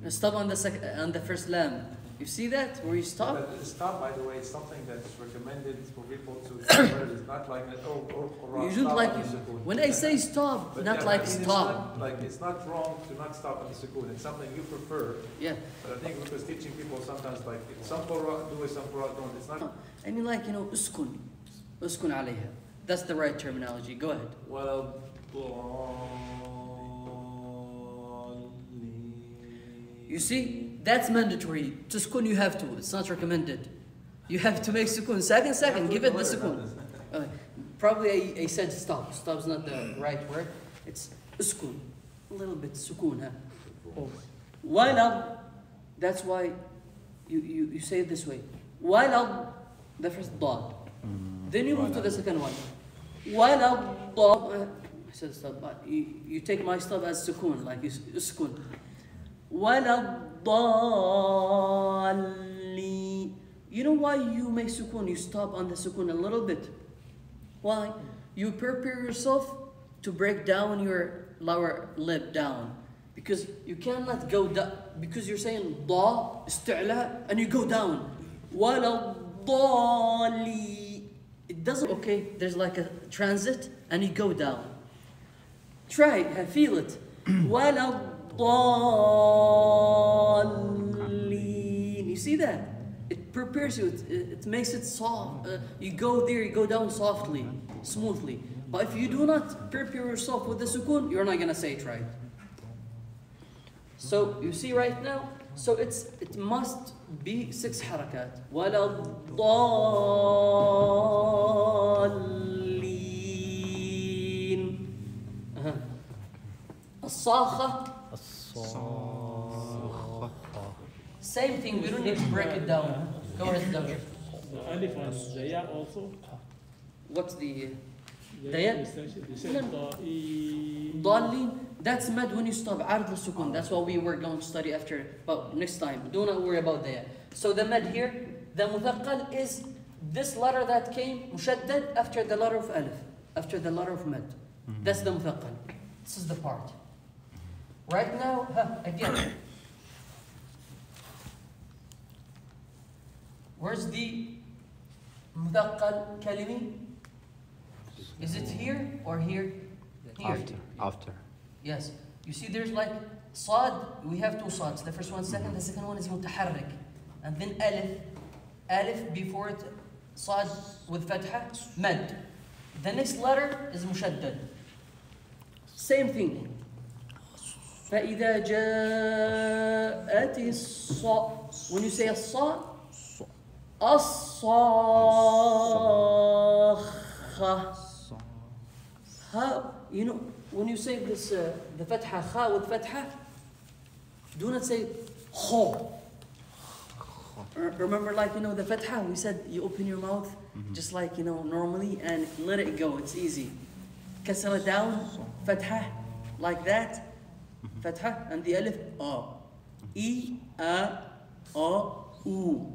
Stop on the first lam. You see that where you stop? But the stop, by the way, is something that's recommended for people to. It's not like that. You don't like it. When I say stop, but not yeah, like I mean, stop. It's not wrong to not stop on the sukoon. It's something you prefer. Yeah. But I think because teaching people sometimes like some Qur'an do it, some Qur'an don't. It's not. I mean, like uskun alayha. That's the right terminology. Go ahead. Well. You see, that's mandatory. To sukun you have to. It's not recommended. You have to make sukun. Second, give it the sukun. Probably I said stop. Stop's not the right word. It's uskun. A little bit sukun, huh? Why not? That's why you say it this way. Why not the first dot? Then you move to the second one. Why not dot? I said stop. But you take my stop as sukun, like uskun. وَلَا الضَّالِّينَ. You know why you make sukun? You stop on the sukun a little bit. Why? You prepare yourself to break down your lower lip down. Because you cannot go down. Because you're saying da, isti'la, and you go down. وَلَا الضَّالِّينَ. It doesn't, okay, there's like a transit, and you go down. Try it, feel it. وَلَا You see that? It prepares you, it makes it soft. You go there, you go down softly, smoothly. But if you do not prepare yourself with the sukun, you're not going to say it right. So you see right now, so it must be 6 harakat. وَلَا الضَّالِّينَ. الصَّاخَةِ. Same thing, we don't need to break it down. Go ahead, Doctor. The alif and the ya also. What's the The ya? Dallin, that's mad when you stop عرض السكون. That's what we were going to study after, but next time. Do not worry about that. So the mad here, the muthaqqal is this letter that came mushaddad after the letter of alif, after the letter of mad. That's the muthaqqal. This is the part. Right now, again. Where's the muthaqqal kalimi? Is it here or here? Here. After. Yes. You see there's like صاد, we have two صادs. The first one second, the second one is متحرك. And then ألف. ألف before it, صاد with فتحة, مد. The next letter is مشدد. Same thing. فإذا جاءت الصا. When you say الصا, الصاخة. How, you know, when you say this, the فتحة, خا with فتحة, do not say خو. Remember, like, you know, the فتحة, we said you open your mouth just like, you know, normally and let it go, it's easy. كسر down, فتحة, like that, فتحة, and the alif, E, A, O, U.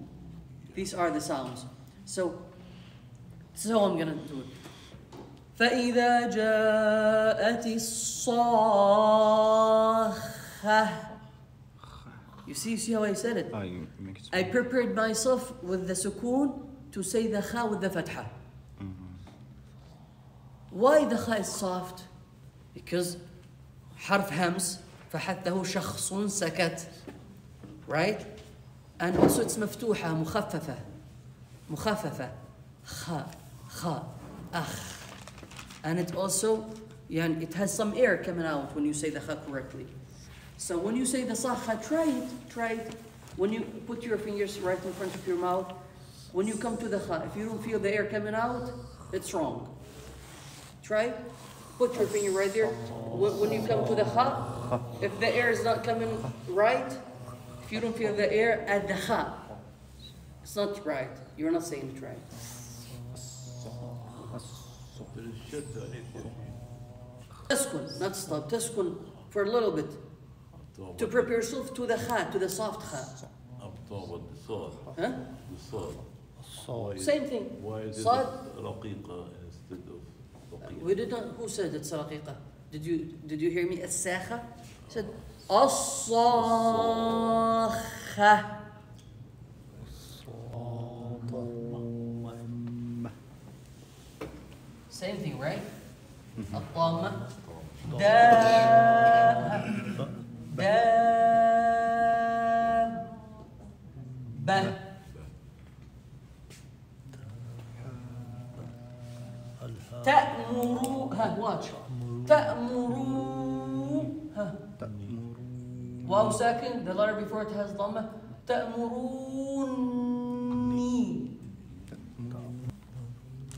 These are the sounds. So I'm gonna do it. فإذا جاءت الصاخة. You see how I said it? You make it I prepared myself with the sukoon to say the kha with the fatha. Why the kha is soft? Because حرف همس فحته شخص سكت. Right? And also it's مفتوحة مخففة. مخففة. خا خا أخ. And it also, it has some air coming out when you say the kha correctly. So when you say the sakha, try it. When you put your fingers right in front of your mouth, when you come to the kha, if you don't feel the air coming out, it's wrong. Try. Put your finger right there. When you come to the kha, if the air is not coming right, if you don't feel the air at the kha, it's not right. You're not saying it right. Taskun, not stop. Taskun for a little bit. To prepare yourself to the kha, to the soft kha. Huh? Same thing. Why is it Sad. raqiqa instead of raqiqa? We did not. Who said it's raqiqa? Did you hear me? As-sakha. Said as-sakha. Same thing, right? الطامة دابة تأمروا watch تأمروا واو ساكن the letter before it has ضمة تأمروني.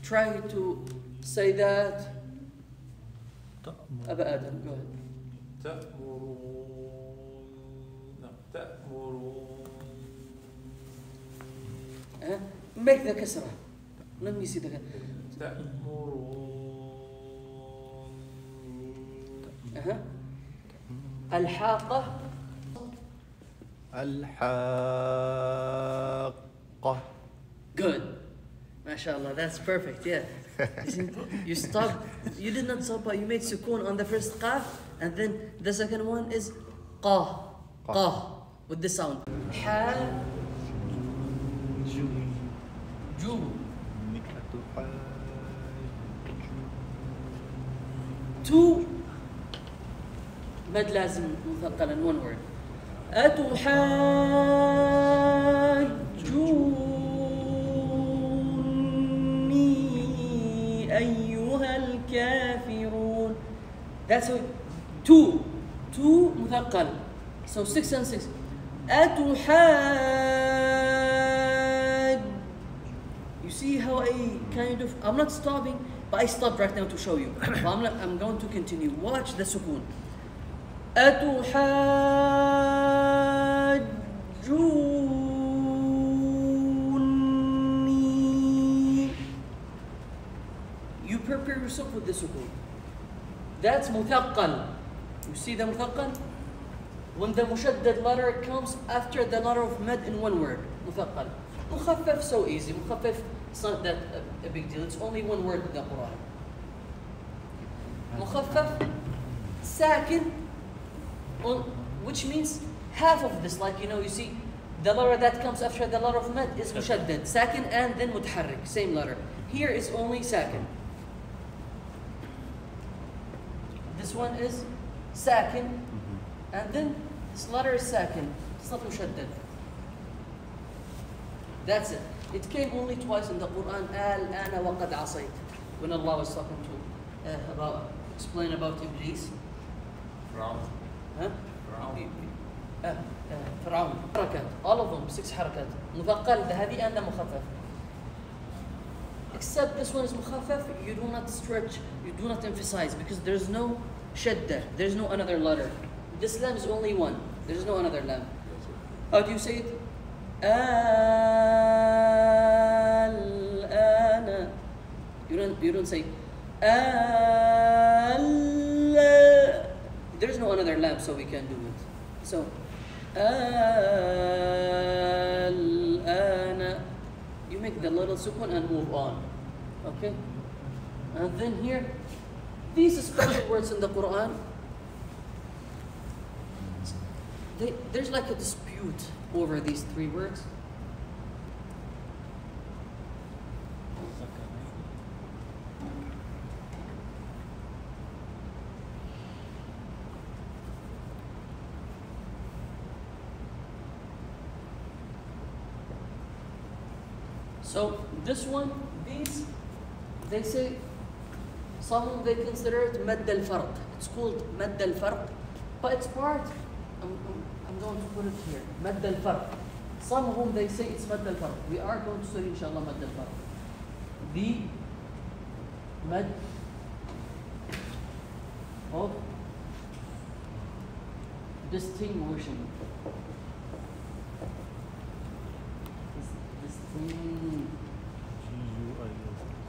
Try to say that. أبا آدم, go ahead. تأمرون. Make the kasra. Let me see the تأمرون. الحاقة. الحاقة. Good. MashaAllah, that's perfect, yeah. You stopped, you did not stop, but you made sukoon on the first qaf, and then the second one is qah, qah, with the sound. Ha, ju. Two, مد لازم مثقلا, one word. أتحاجوني أيها الكافرون. That's how, two مثقل. So 6 and 6. You see how I kind of, I'm not stopping, but I stopped right now to show you. But I'm going to continue. Watch the sukoon. أتحاجوني. You prepare yourself with the sukoon. That's مثقل. You see the مثقل? When the mushaddad letter comes after the letter of mad in one word. مثقل. مخفف, so easy. مخفف, it's not that a big deal. It's only one word in the Quran. مخفف, sakin, which means half of this. Like, you see, the letter that comes after the letter of mad is mushaddad. Sakin and then mutaharrik, same letter. Here is only sakin. This one is sakin, and then this letter is sakin. It's not mushaddad. That's it. It came only twice in the Quran. Al-ana wa qad asayt. When Allah was talking to explain about Iblis. Round. Huh? Round. فرعون. حركات. All of them 6 حركات. مثقل ذهبي and مخفف. Except this one is مخفف. You do not stretch. You do not emphasize because there's no shadda. There's no another letter. This lam is only one. There's no another lam. How do you say it? Al-ana. You don't say there's no another lam, so we can do it. So al-ana. You make the little sukun and move on. Okay? And then here, these special words in the Quran, there's like a dispute over these 3 words. So this one, these, they say, some they consider it madd al-farq. It's called madd al-farq, but it's part. I'm going to put it here. Madd al-farq. Some of whom they say it's madd al-farq. We are going to study inshallah madd al-farq. The mad of distinguishing.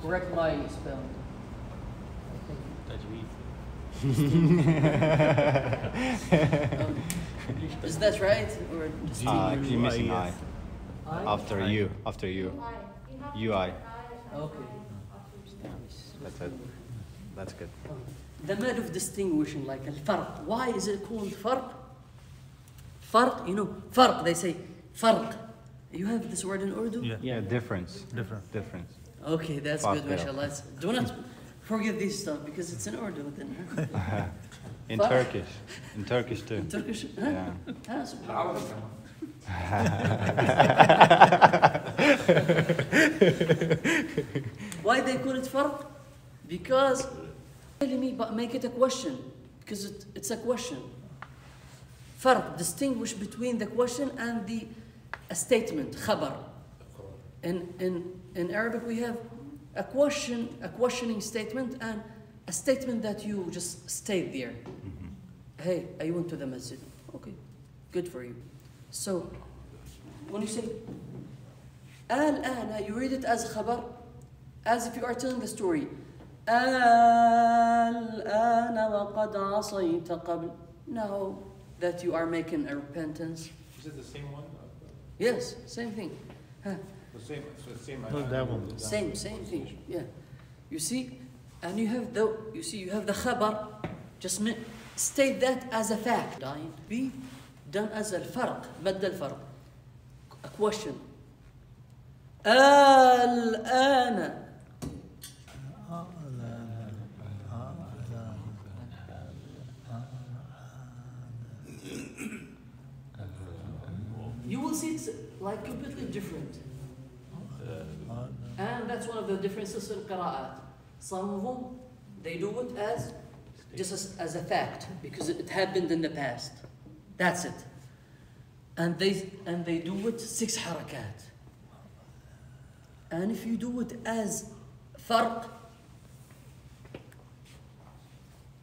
Correct my spelling. Tajweed. Is that right? Or just You're missing I. I? After you. UI. Okay. That's it. That's good. The mad of distinguishing, like al-farq. Why is it called farq? Farq, you know, farq, they say farq. You have this word in Urdu? Yeah, difference. Difference. Okay, that's Farq, good, yeah. mashallah. Do not forget this stuff because it's in Urdu then. In Farq. Turkish. In Turkish too. In Turkish? Huh? Yeah. Ah, subhanallah. العربي كمان. Why they call it farq? Because, but make it a question. Because it's a question. Farq, distinguish between the question and a statement, khabar. In Arabic we have a questioning statement and a statement that you just stayed there. Hey, I went to the masjid. Okay, good for you. So, when you say al-ana, you read it as khabar, as if you are telling the story. Al-ana wa qad asayta qabl. Now that you are making a repentance. Is it the same one? Yes, same thing. Huh. The same. So the same. No, that one. Same thing. Yeah. You see, and you have the khabar. Just state that as a fact. Be done as al-farq, madd al-farq. A question. Al-ana. You will see it's like completely different. And that's one of the differences in qira'at. Some of them, they do it as a fact, because it happened in the past. That's it. And they do it 6 harakat. And if you do it as farq,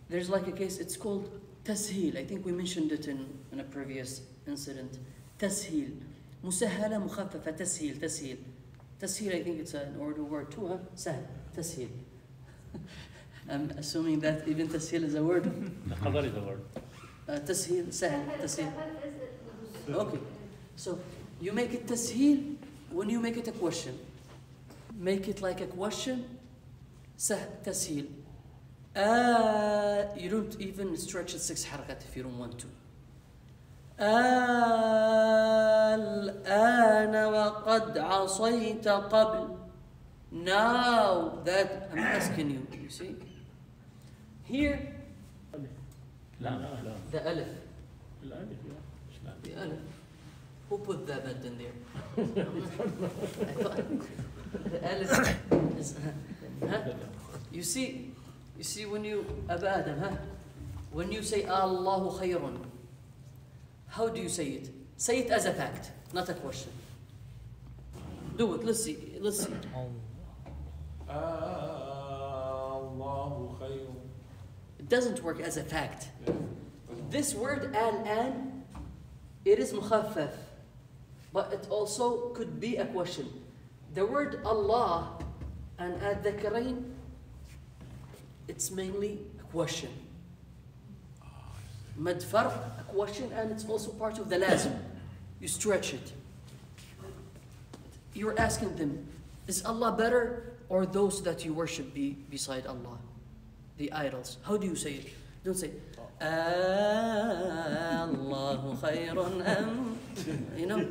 there's like a case, it's called tasheel. I think we mentioned it in a previous incident. Tasheel. Musahhala, mukhaffafa, tasheel. Tasheel, I think it's an Urdu word too, huh? Sahl, tasheel. I'm assuming that even tasheel is a word. The khabar is a word. Tasheel, sahl, tasheel. Okay, so you make it tasheel when you make it a question. Make it like a question, tasheel. You don't even stretch it 6 harakat if you don't want to. الآن وقد عصيت قبل. Now that I'm asking you, you see? Here, لام. The alif. الألف yeah. The alif. Who put the mad in there? I thought the alif is. Huh? You see when you Aba Adam, huh? When you say Allahu khayrun, how do you say it? Say it as a fact, not a question. Do it. Let's see. Allahu khayrun. It doesn't work as a fact. This word al-an, it is mukhaffaf, but it also could be a question. The word Allah and ad-dhakarain, it's mainly a question. Madfar, a question, and it's also part of the lazim. You stretch it. You're asking them, is Allah better or those that you worship beside Allah? The idols. How do you say it? Don't say, Allahu khayrun am. You know,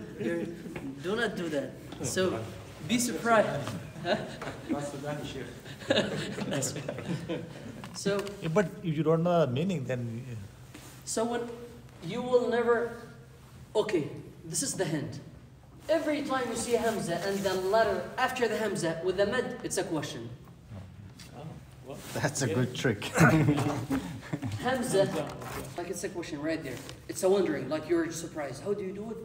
do not do that. So, be surprised. Huh? So, But if you don't know the meaning, then so when you will never, okay, this is the hint. Every time you see a hamza and the letter after the hamza with the mad, it's a question. That's a good trick. Hamza, like it's a question right there. It's a wondering, like you're surprised. How do you do it?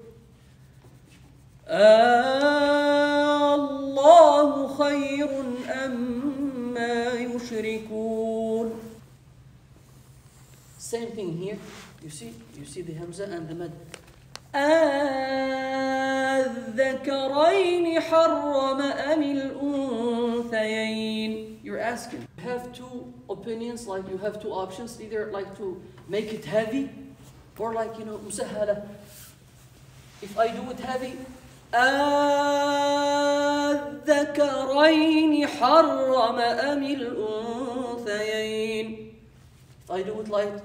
Allahu khayrun amma yushrikun. Same thing here. You see the hamza and the mad. الذكرين حرم أم الأنثيين. You're asking. You have two opinions, like you have two options. Either like to make it heavy, or like مسهلة. If I do it heavy, الذكرين حرم أم الأنثيين. If I do it light,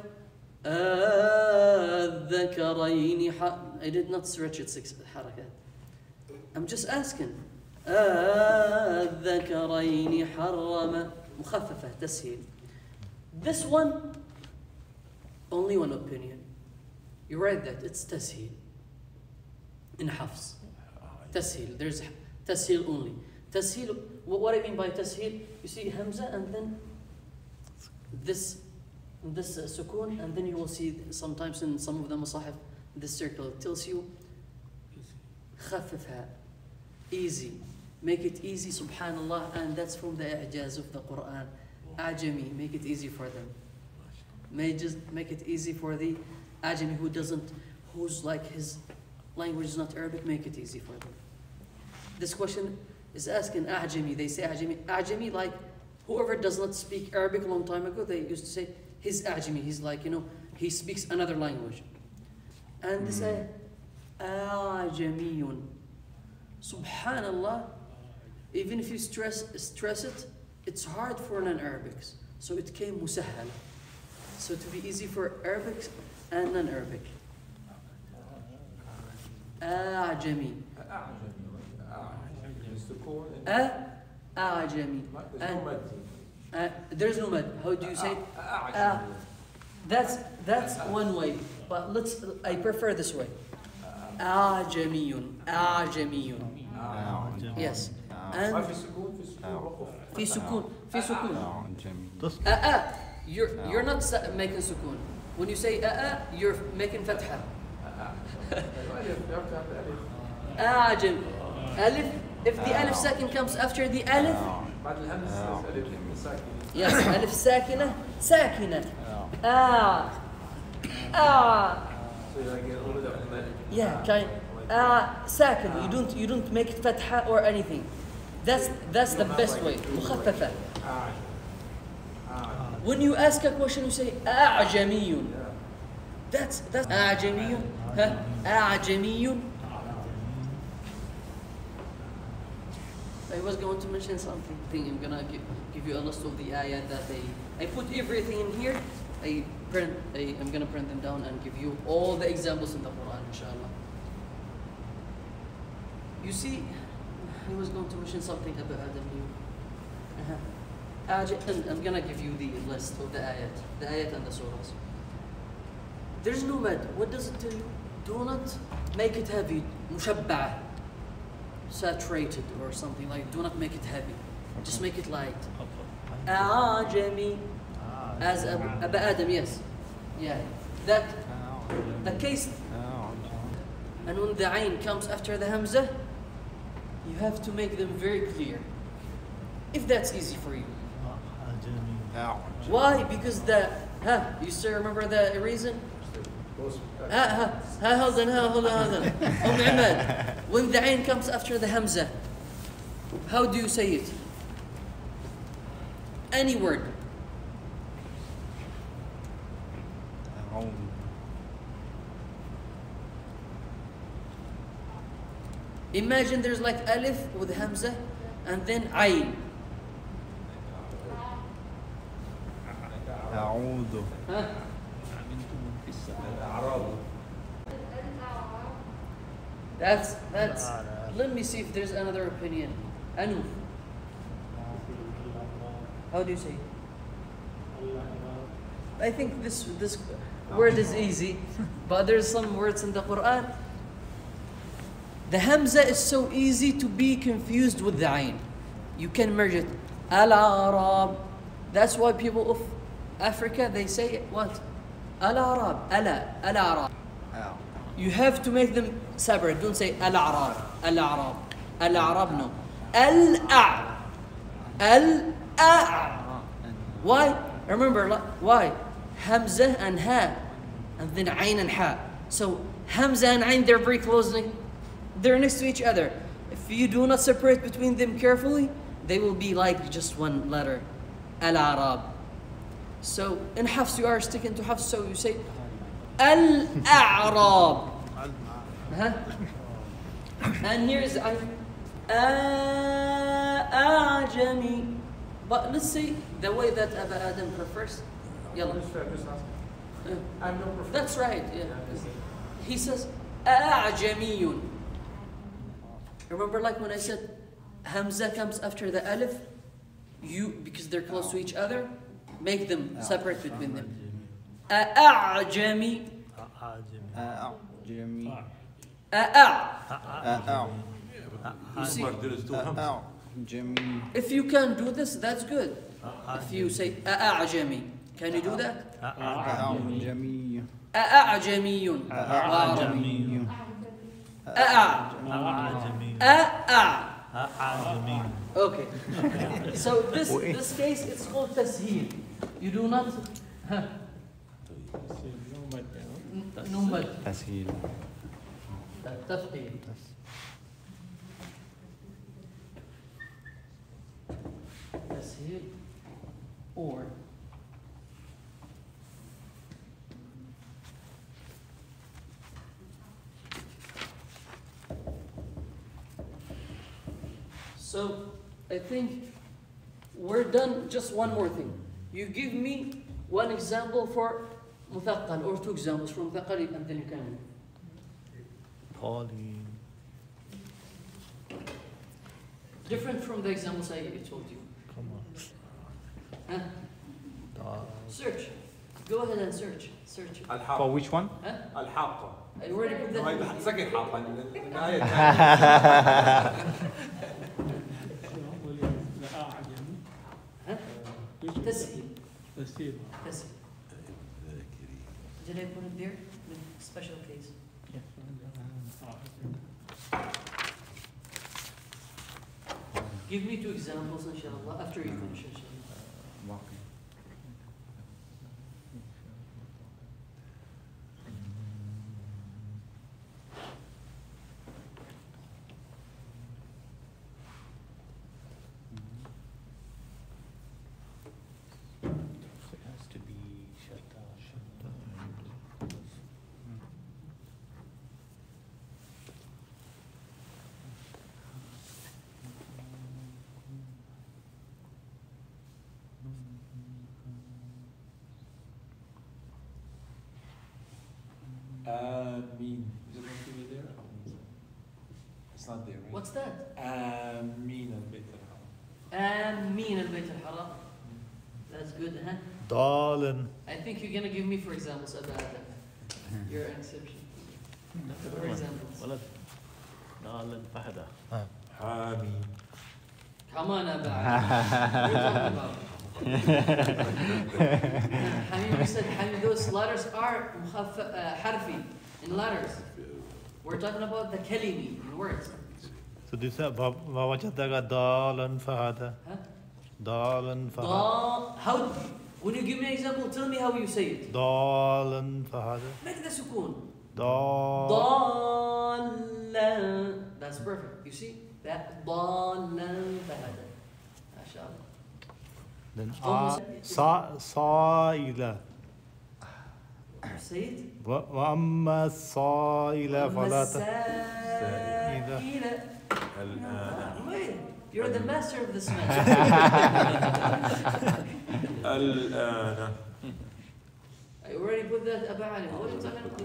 الذكرين I did not stretch it 6 حركات. I'm just asking. الذكرين حرم مخففة تسهيل. This one, only one opinion. You write that it's تسهيل. In Hafs. تسهيل. There's تسهيل only. تسهيل. What I mean by تسهيل? You see Hamza and then this sukun, and then you will see sometimes in some of the masahif this circle. It tells you خففها, easy, make it easy, subhanallah, and that's from the i'jaz of the Quran. Ajami, make it easy for them. Just make it easy for the Ajami who's like his language is not Arabic, make it easy for them. This question is asking Ajami. They say Ajami like whoever does not speak Arabic a long time ago, they used to say he's Ajami. He's like, he speaks another language. And they say Ajamiyun. Subhanallah, even if you stress it, it's hard for non-Arabics. So it came musahal. So to be easy for Arabics and non-Arabic. Ajami. Ajami. There's no mad. How do you say it? That's one way. But I prefer this way. Ajamiyun. Ajamiyun. Yes. And في سكون. You're not making sukun. When you say you're making fatha. Ajam. Alif. If the alif sakin comes after the alif. Yes, alif sakina. Sakina. Yeah, kind. Sakin. You don't make it fatha or anything. That's the best way. مخففة. When you ask a question, you say أعجمي. That's أعجمي. أعجمي. I was going to mention something. I'm gonna give you a list of the ayat that I put everything in here. I'm gonna print them down and give you all the examples in the Quran, inshallah. You see, I was going to mention something about Adam here. I'm gonna give you the list of the ayat and the surahs. There's no mad. What does it tell you? Do not make it heavy. مشبع. Saturated or something like. Do not make it heavy. Just make it light. أعجمي. As Aba Adam, yes. Yeah. That the case. And when the ayn comes after the hamza, you have to make them very clear. If that's easy for you. Why? Because you still remember the reason? Hold on. When the ayn comes after the hamza, how do you say it? Any word. Imagine there's like alif with hamza and then ayn. أعوذ. That's. Let me see if there's another opinion. Anu. How do you say? I think this word is easy, but there's some words in the Quran. The hamza is so easy to be confused with the ayn. You can merge it. Al-Arab. That's why people of Africa, they say what? Al-Arab. Al-Arab. You have to make them separate. Don't say Al-Arab. Al-Arab. Al-Arab, no. Al-A. Al-A. Why? Remember, why? Hamza and Ha. And then Ayn and Ha. So, Hamza and Ayn, they're very closely. They're next to each other. If you do not separate between them carefully, they will be like just one letter. Al-Arab. So, in Hafs, you are sticking to Hafs, so you say Al-A'rab. And here's A'jami. But let's see the way that Aba Adam prefers. Yalla. That's right. Yeah. He says A'jamiyun. Remember, like when I said Hamza comes after the alif, because they're close to each other, make them separate between them. A'jami. A'jami. You see, A'jami. if you can do this, that's good. If you say A'jami, can you do that? A'jami. A'jamiyun. A'jami. Okay. So this case, it's called tasheel. You do not. No mad. تسهيل. تثقيل. تسهيل or so I think we're done. Just one more thing. You give me one example for مثقل or two examples from مثقل and then you can. Different from the examples I told you. Come on. Huh? Search. Go ahead and search. Search. For which one? Huh? الحاقة. I already put that. سكن حاقة. تسهيل. تسهيل. تسهيل. Did I put it there? With special case. Give me two examples, inshallah, after you finish, inshallah. Mean. Is it going to be there? It's not there, right? What's that? Mean البيت الحرام. Amin al-Bayt al-Haram. That's good, huh? Dalin. I think you're gonna give me, for example, Aba Adam. You're an exception. For examples. ولد ضالا فهدا. حامي. Come on, Abba. What are you talking about? Hamim, we said Hamim, those letters are harfi in letters. We're talking about the kalimi in words. So this is ووجدك ضالا فهذا. Huh? ضالا فهذا. How? When you give me an example, tell me how you say it. ضالا فهذا. Make the sukun. ضال. That's perfect. You see that ضالا فهذا. MashaAllah. Then صائلة. Say it. وأما الصائلة فلا الآن. Wait, you're the master of this match. الآن. I already put that Abba Ali. What are you talking about?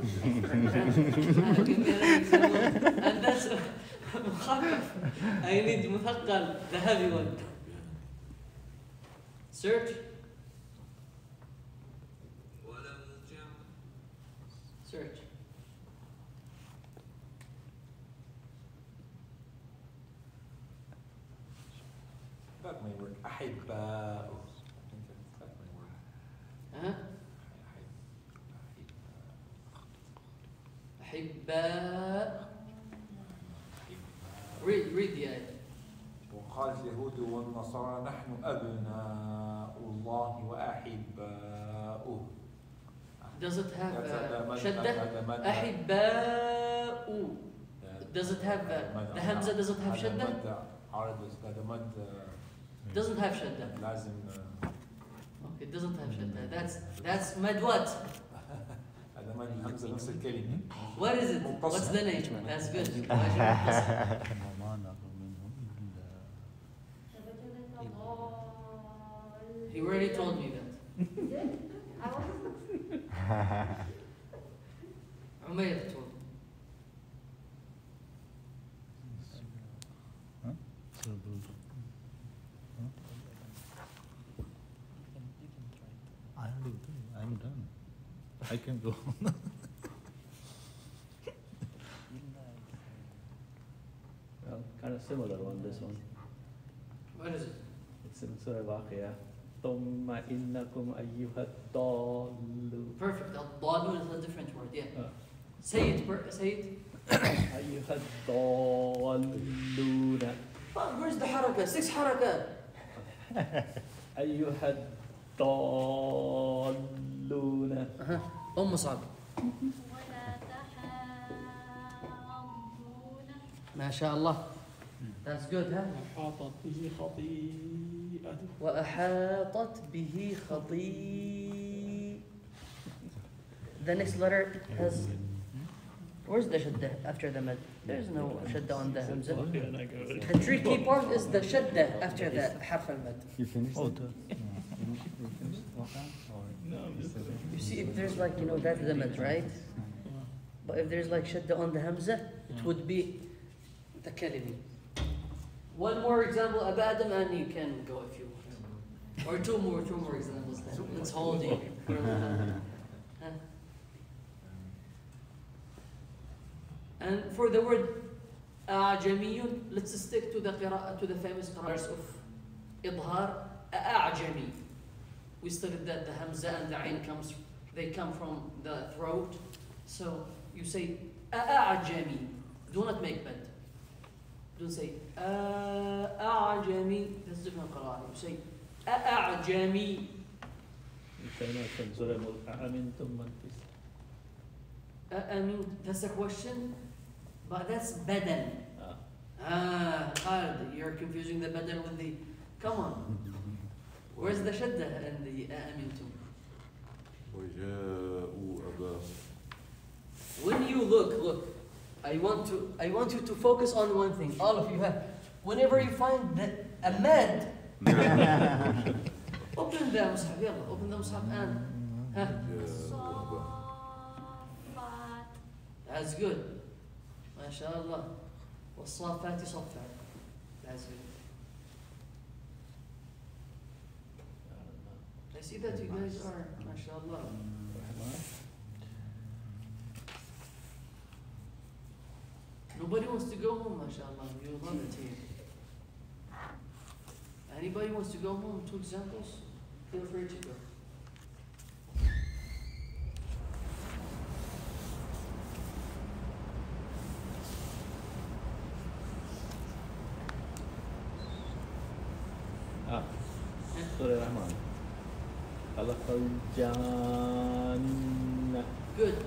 Give me another example. And that's مخفف. I need مثقل, the heavy one. Search. Search. That may work. أحباء. That may work. Huh? أحباء. Read the ayah. وقالت اليهود والنصارى نحن أبناء الله وأحباؤه. Does it have That's شدة؟ مد. أحباء. Does it have the hamza? Does it have شدة? مد عرض هذا مد. Doesn't have شدة. لازم. Okay, it doesn't have شدة. That's mad what? هذا مد الهمزة نفس الكلمة. What is it? What's the name? That's good. He already told me that. Umayr told me. I'm done. I can go. Well, kind of similar on this one. What is it? It's in Surah Al-Waqi'ah. ثم إنكم أيها الضالون. Perfect. Al-Dalu is a different word. Yeah. Uh. Say it. Say it. أيها الضالون. Where's the حركة? 6 حركات. أيها الضالون. صعب. ما شاء الله. That's good, huh? أحاطت به خطيئته. وأحاطت به خطيئته. The next letter has. Where's the shadda after the mad? There's no shadda on the hamza. The tricky part is the shadda after the harf al-mad. You finished? Oh, You see, if there's like, that's the mad, right? But if there's like shadda on the hamza, it would be the kalimi. One more example, Abadam, and you can go if you want. Or two more examples then. Let's hold you. Huh? And for the word أعجمي, let's stick to the famous qira'ahs of إظهار أعجمي. We studied that the hamza and the ain they come from the throat. So you say أعجمي. Do not make bad. Don't say أعجمي. That's different qira'ah. You say أعجمي. أأمنتم من في أأمن. That's a question, but that's بدل. Khalid, you're confusing the بدل with the. Come on. Where's the shadda and the أأمنتم? وجاءوا أباهم. When you look, I want you to focus on one thing. All of you have. Whenever you find a mad, open the mushaf. يلا, open the mushaf and. That's good. ما شاء الله. والصافات صفا. That's good. I see that you guys are, ما شاء الله. Nobody wants to go home, mashallah. You love it here. Anybody wants to go home? 2 examples? Feel free to go. Surah Rahman. Khalaqal Jannah. Good.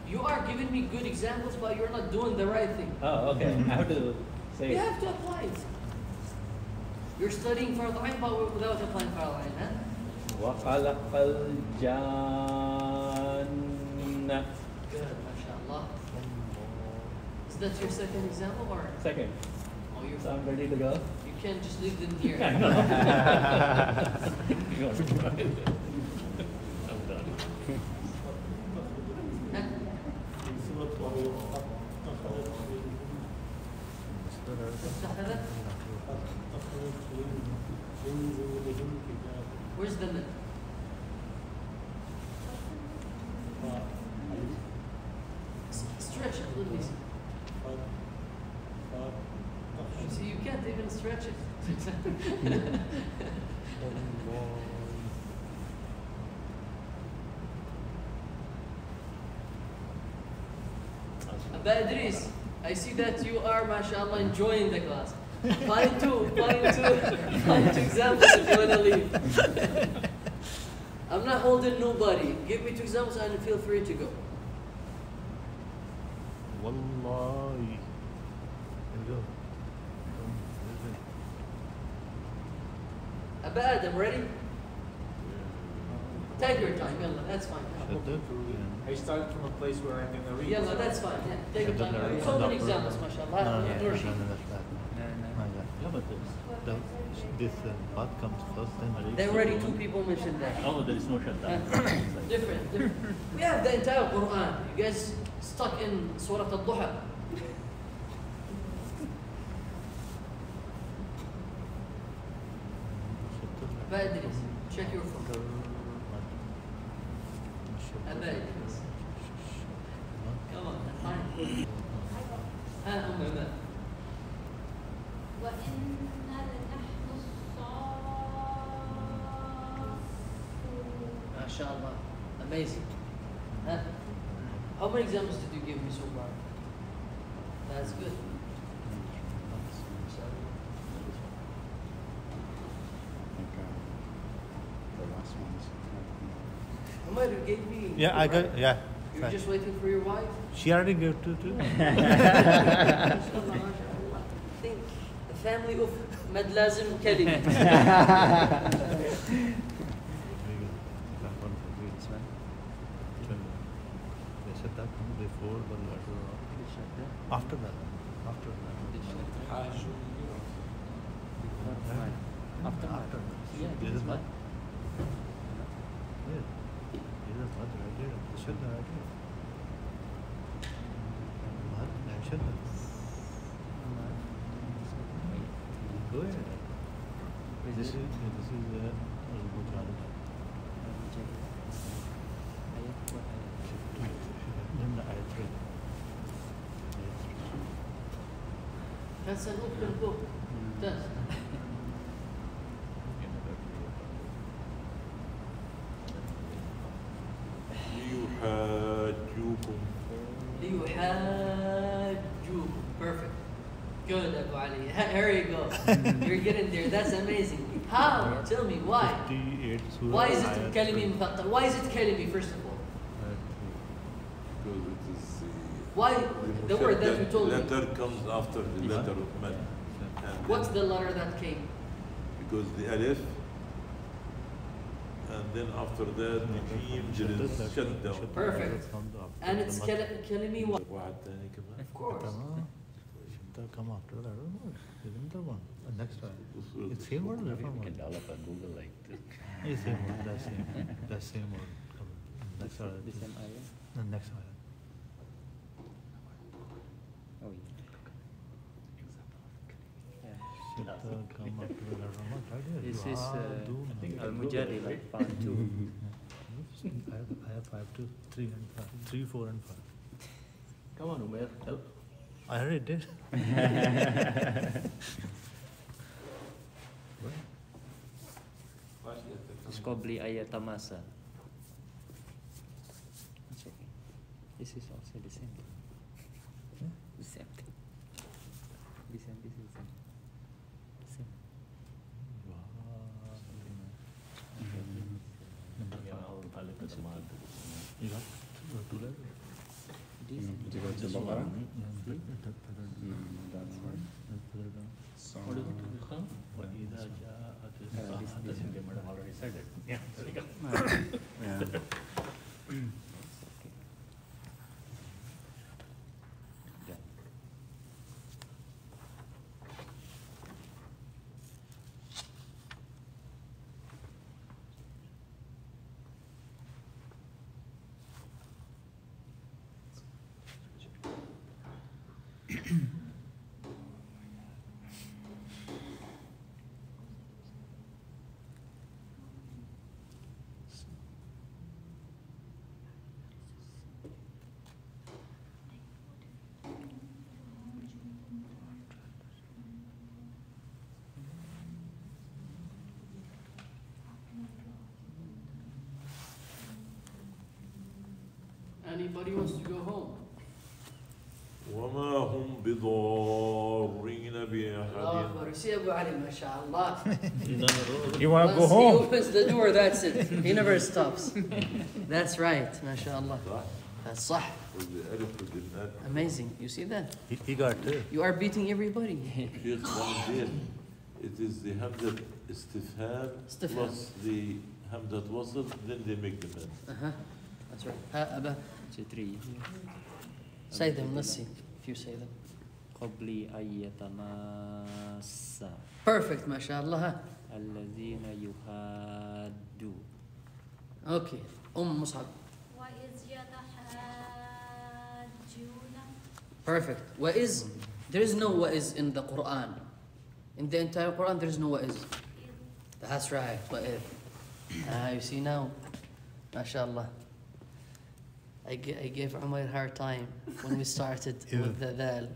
You are giving me good examples, but you're not doing the right thing. Oh, okay. I have to say You it. have to apply it. You're studying Fard Ain, but without applying Fard Ain, huh? وَخَلَقَ الْجَانَّ. Good, mashallah. Is that your second example or? Second. Oh, you're So I'm ready to go. You can't just leave them here. I know. You want to try it? I'm done. هذا Where's the lid? Stretch it a little easy. You see, you can't even stretch it. Aba Idris, I see that you are, mashallah, enjoying the class. Find two examples if you want to leave. I'm not holding nobody. Give me 2 examples and feel free to go. Wallahi. Aba Adam, ready? Take your time, yalla, that's fine. I started from a place where I can read. Yalla, that's fine. Yeah, take your time. So many examples, mashallah. Nur Sheikh. Yeah, but This path comes first, then There already 2 people mentioned that. oh, there is no shutdown. Different. We have the entire Quran. You guys stuck in Surah Al-Duha. Aba Idris, check your phone. Aba Idris. Come on, fine. Umma. وإنا لنحن الصافون. MashaAllah. Amazing. Huh? How many examples did you give me so far? That's good. The last ones. Umar, you gave me. Yeah, I got, yeah. You're just waiting for your wife? She already gave to MashaAllah, MashaAllah. I think the family of Madlazim Kelly. Before the letter. After that. After that. After. Yeah, This is what? what? Yes. This is what I did. This is the idea. What? Mention that. Go ahead. This is That's an open book. That's ليحاجوكم ليحاجوكم. Perfect. Good, Abu Ali. Here you go. You're getting there. That's amazing. How? Tell me why. 58 surah. Why is it kalimi mufaqqal? Why is it kalimi first of all? because it is Why the word that you told me? letter comes after the letter of man. What's the letter that came? Because the alif, and then after that the jim there is shut down. Perfect. And it's kalimi what? واحد تاني كمان. Of course. Come after that. Isn't the one? Next one. It's same word or different We one? can develop a Google like this. It's same word. That's same word. Next one. The same ayah? The next one. Oh, yeah. Come after the letter. This is I think Al-Mujadila, right? part 2. I have 5 to 3 and 5. 3, 4 and 5. Come on, Umair, help. I already did. It's probably ayatamasa. It's okay. This is also the same thing. The same thing. This is the same. Same. You got two letters? This Did you go to this Baqarah? one. That's right. So, What is it? وَإِذَا جَاءَتِ This we already said it. Yeah, there you go. yeah. Yeah. Anybody wants to go home? وما هم بضارين بأحد. Allah Akbar. See Abu Ali, mashallah. You want to go Once he home? opens the door, that's it. He never stops. That's right, mashallah. صح؟ That's صح. والألف والدال. Amazing. You see that? He got two. You are beating everybody. Sheikh Wandin, it is the Hamzat Istifham Istifham. plus the Hamzat Wasl, then they make the man. Uh-huh. That's right. Ha, Abba. So 3. Say them, let's see if you say them. قبل أن يتماسا Perfect, mashallah. الذين يحادون. Okay. Mus'ab. وإذ يتحاجون Perfect. What is? There is no what is in the Quran. In the entire Quran, there is no what is. That's right. What is? You see now, mashallah. I gave Umar a hard time when we started with the dal.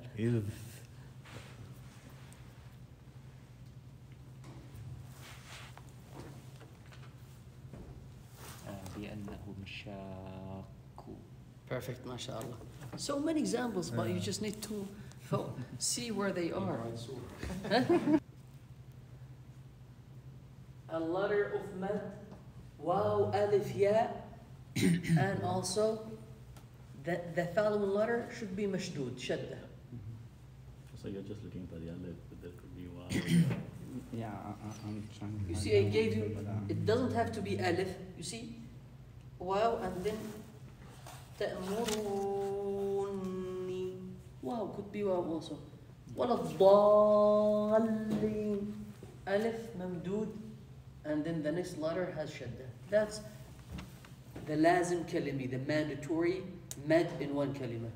بأنهم شاقوا. Perfect, mashallah. So many examples, but you just need to see where they are. A letter of mad, waw, alif, ya, and also the following letter should be mashdud, shadda. So you're just looking for the alif, but there could be wow. Yeah, I'm trying to You find see, I out, gave you, but, it doesn't have to be alif, you see? Wow, and then تأمروني. Wow, could be wow also. ولا الضالين. Alif, mamdud, and then the next letter has shadda. That's the lazim kalimi, the mandatory mad in one kalima.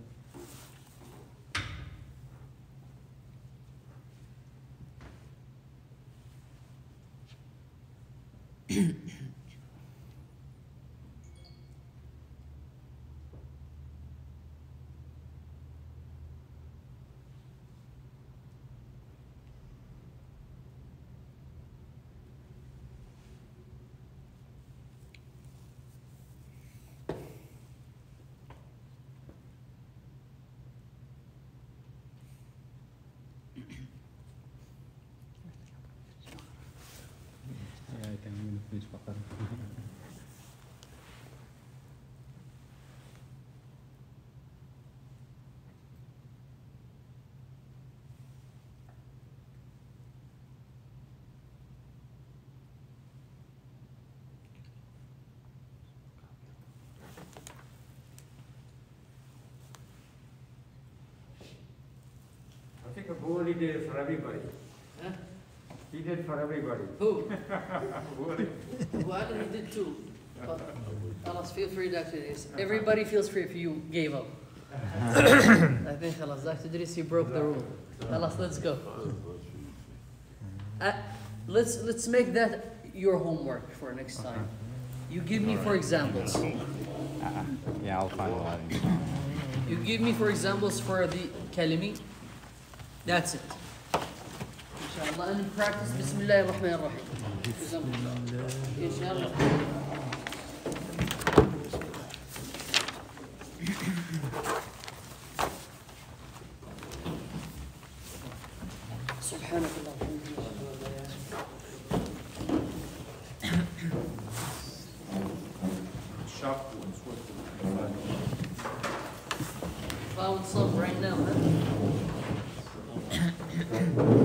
yeah, I think I'm going to finish Baqarah. I think Abu Ali did it for everybody. Huh? He did for everybody. Who? Abu Ali. Well, he did too. But, Alas, feel free, Dr. Idris. Everybody feels free if you gave up. I think, Alas, Dr. Idris, you broke the rule. Alas, let's go. Let's make that your homework for next time. You give me, for examples. Yeah, I'll find a lot. You give me for examples for the kalimi. That's it. Inshallah, and in practice, Bismillah ar-Rahman ar-Rahim. Inshallah. سبحانك اللهم Sharp ones, what? found some right now, huh?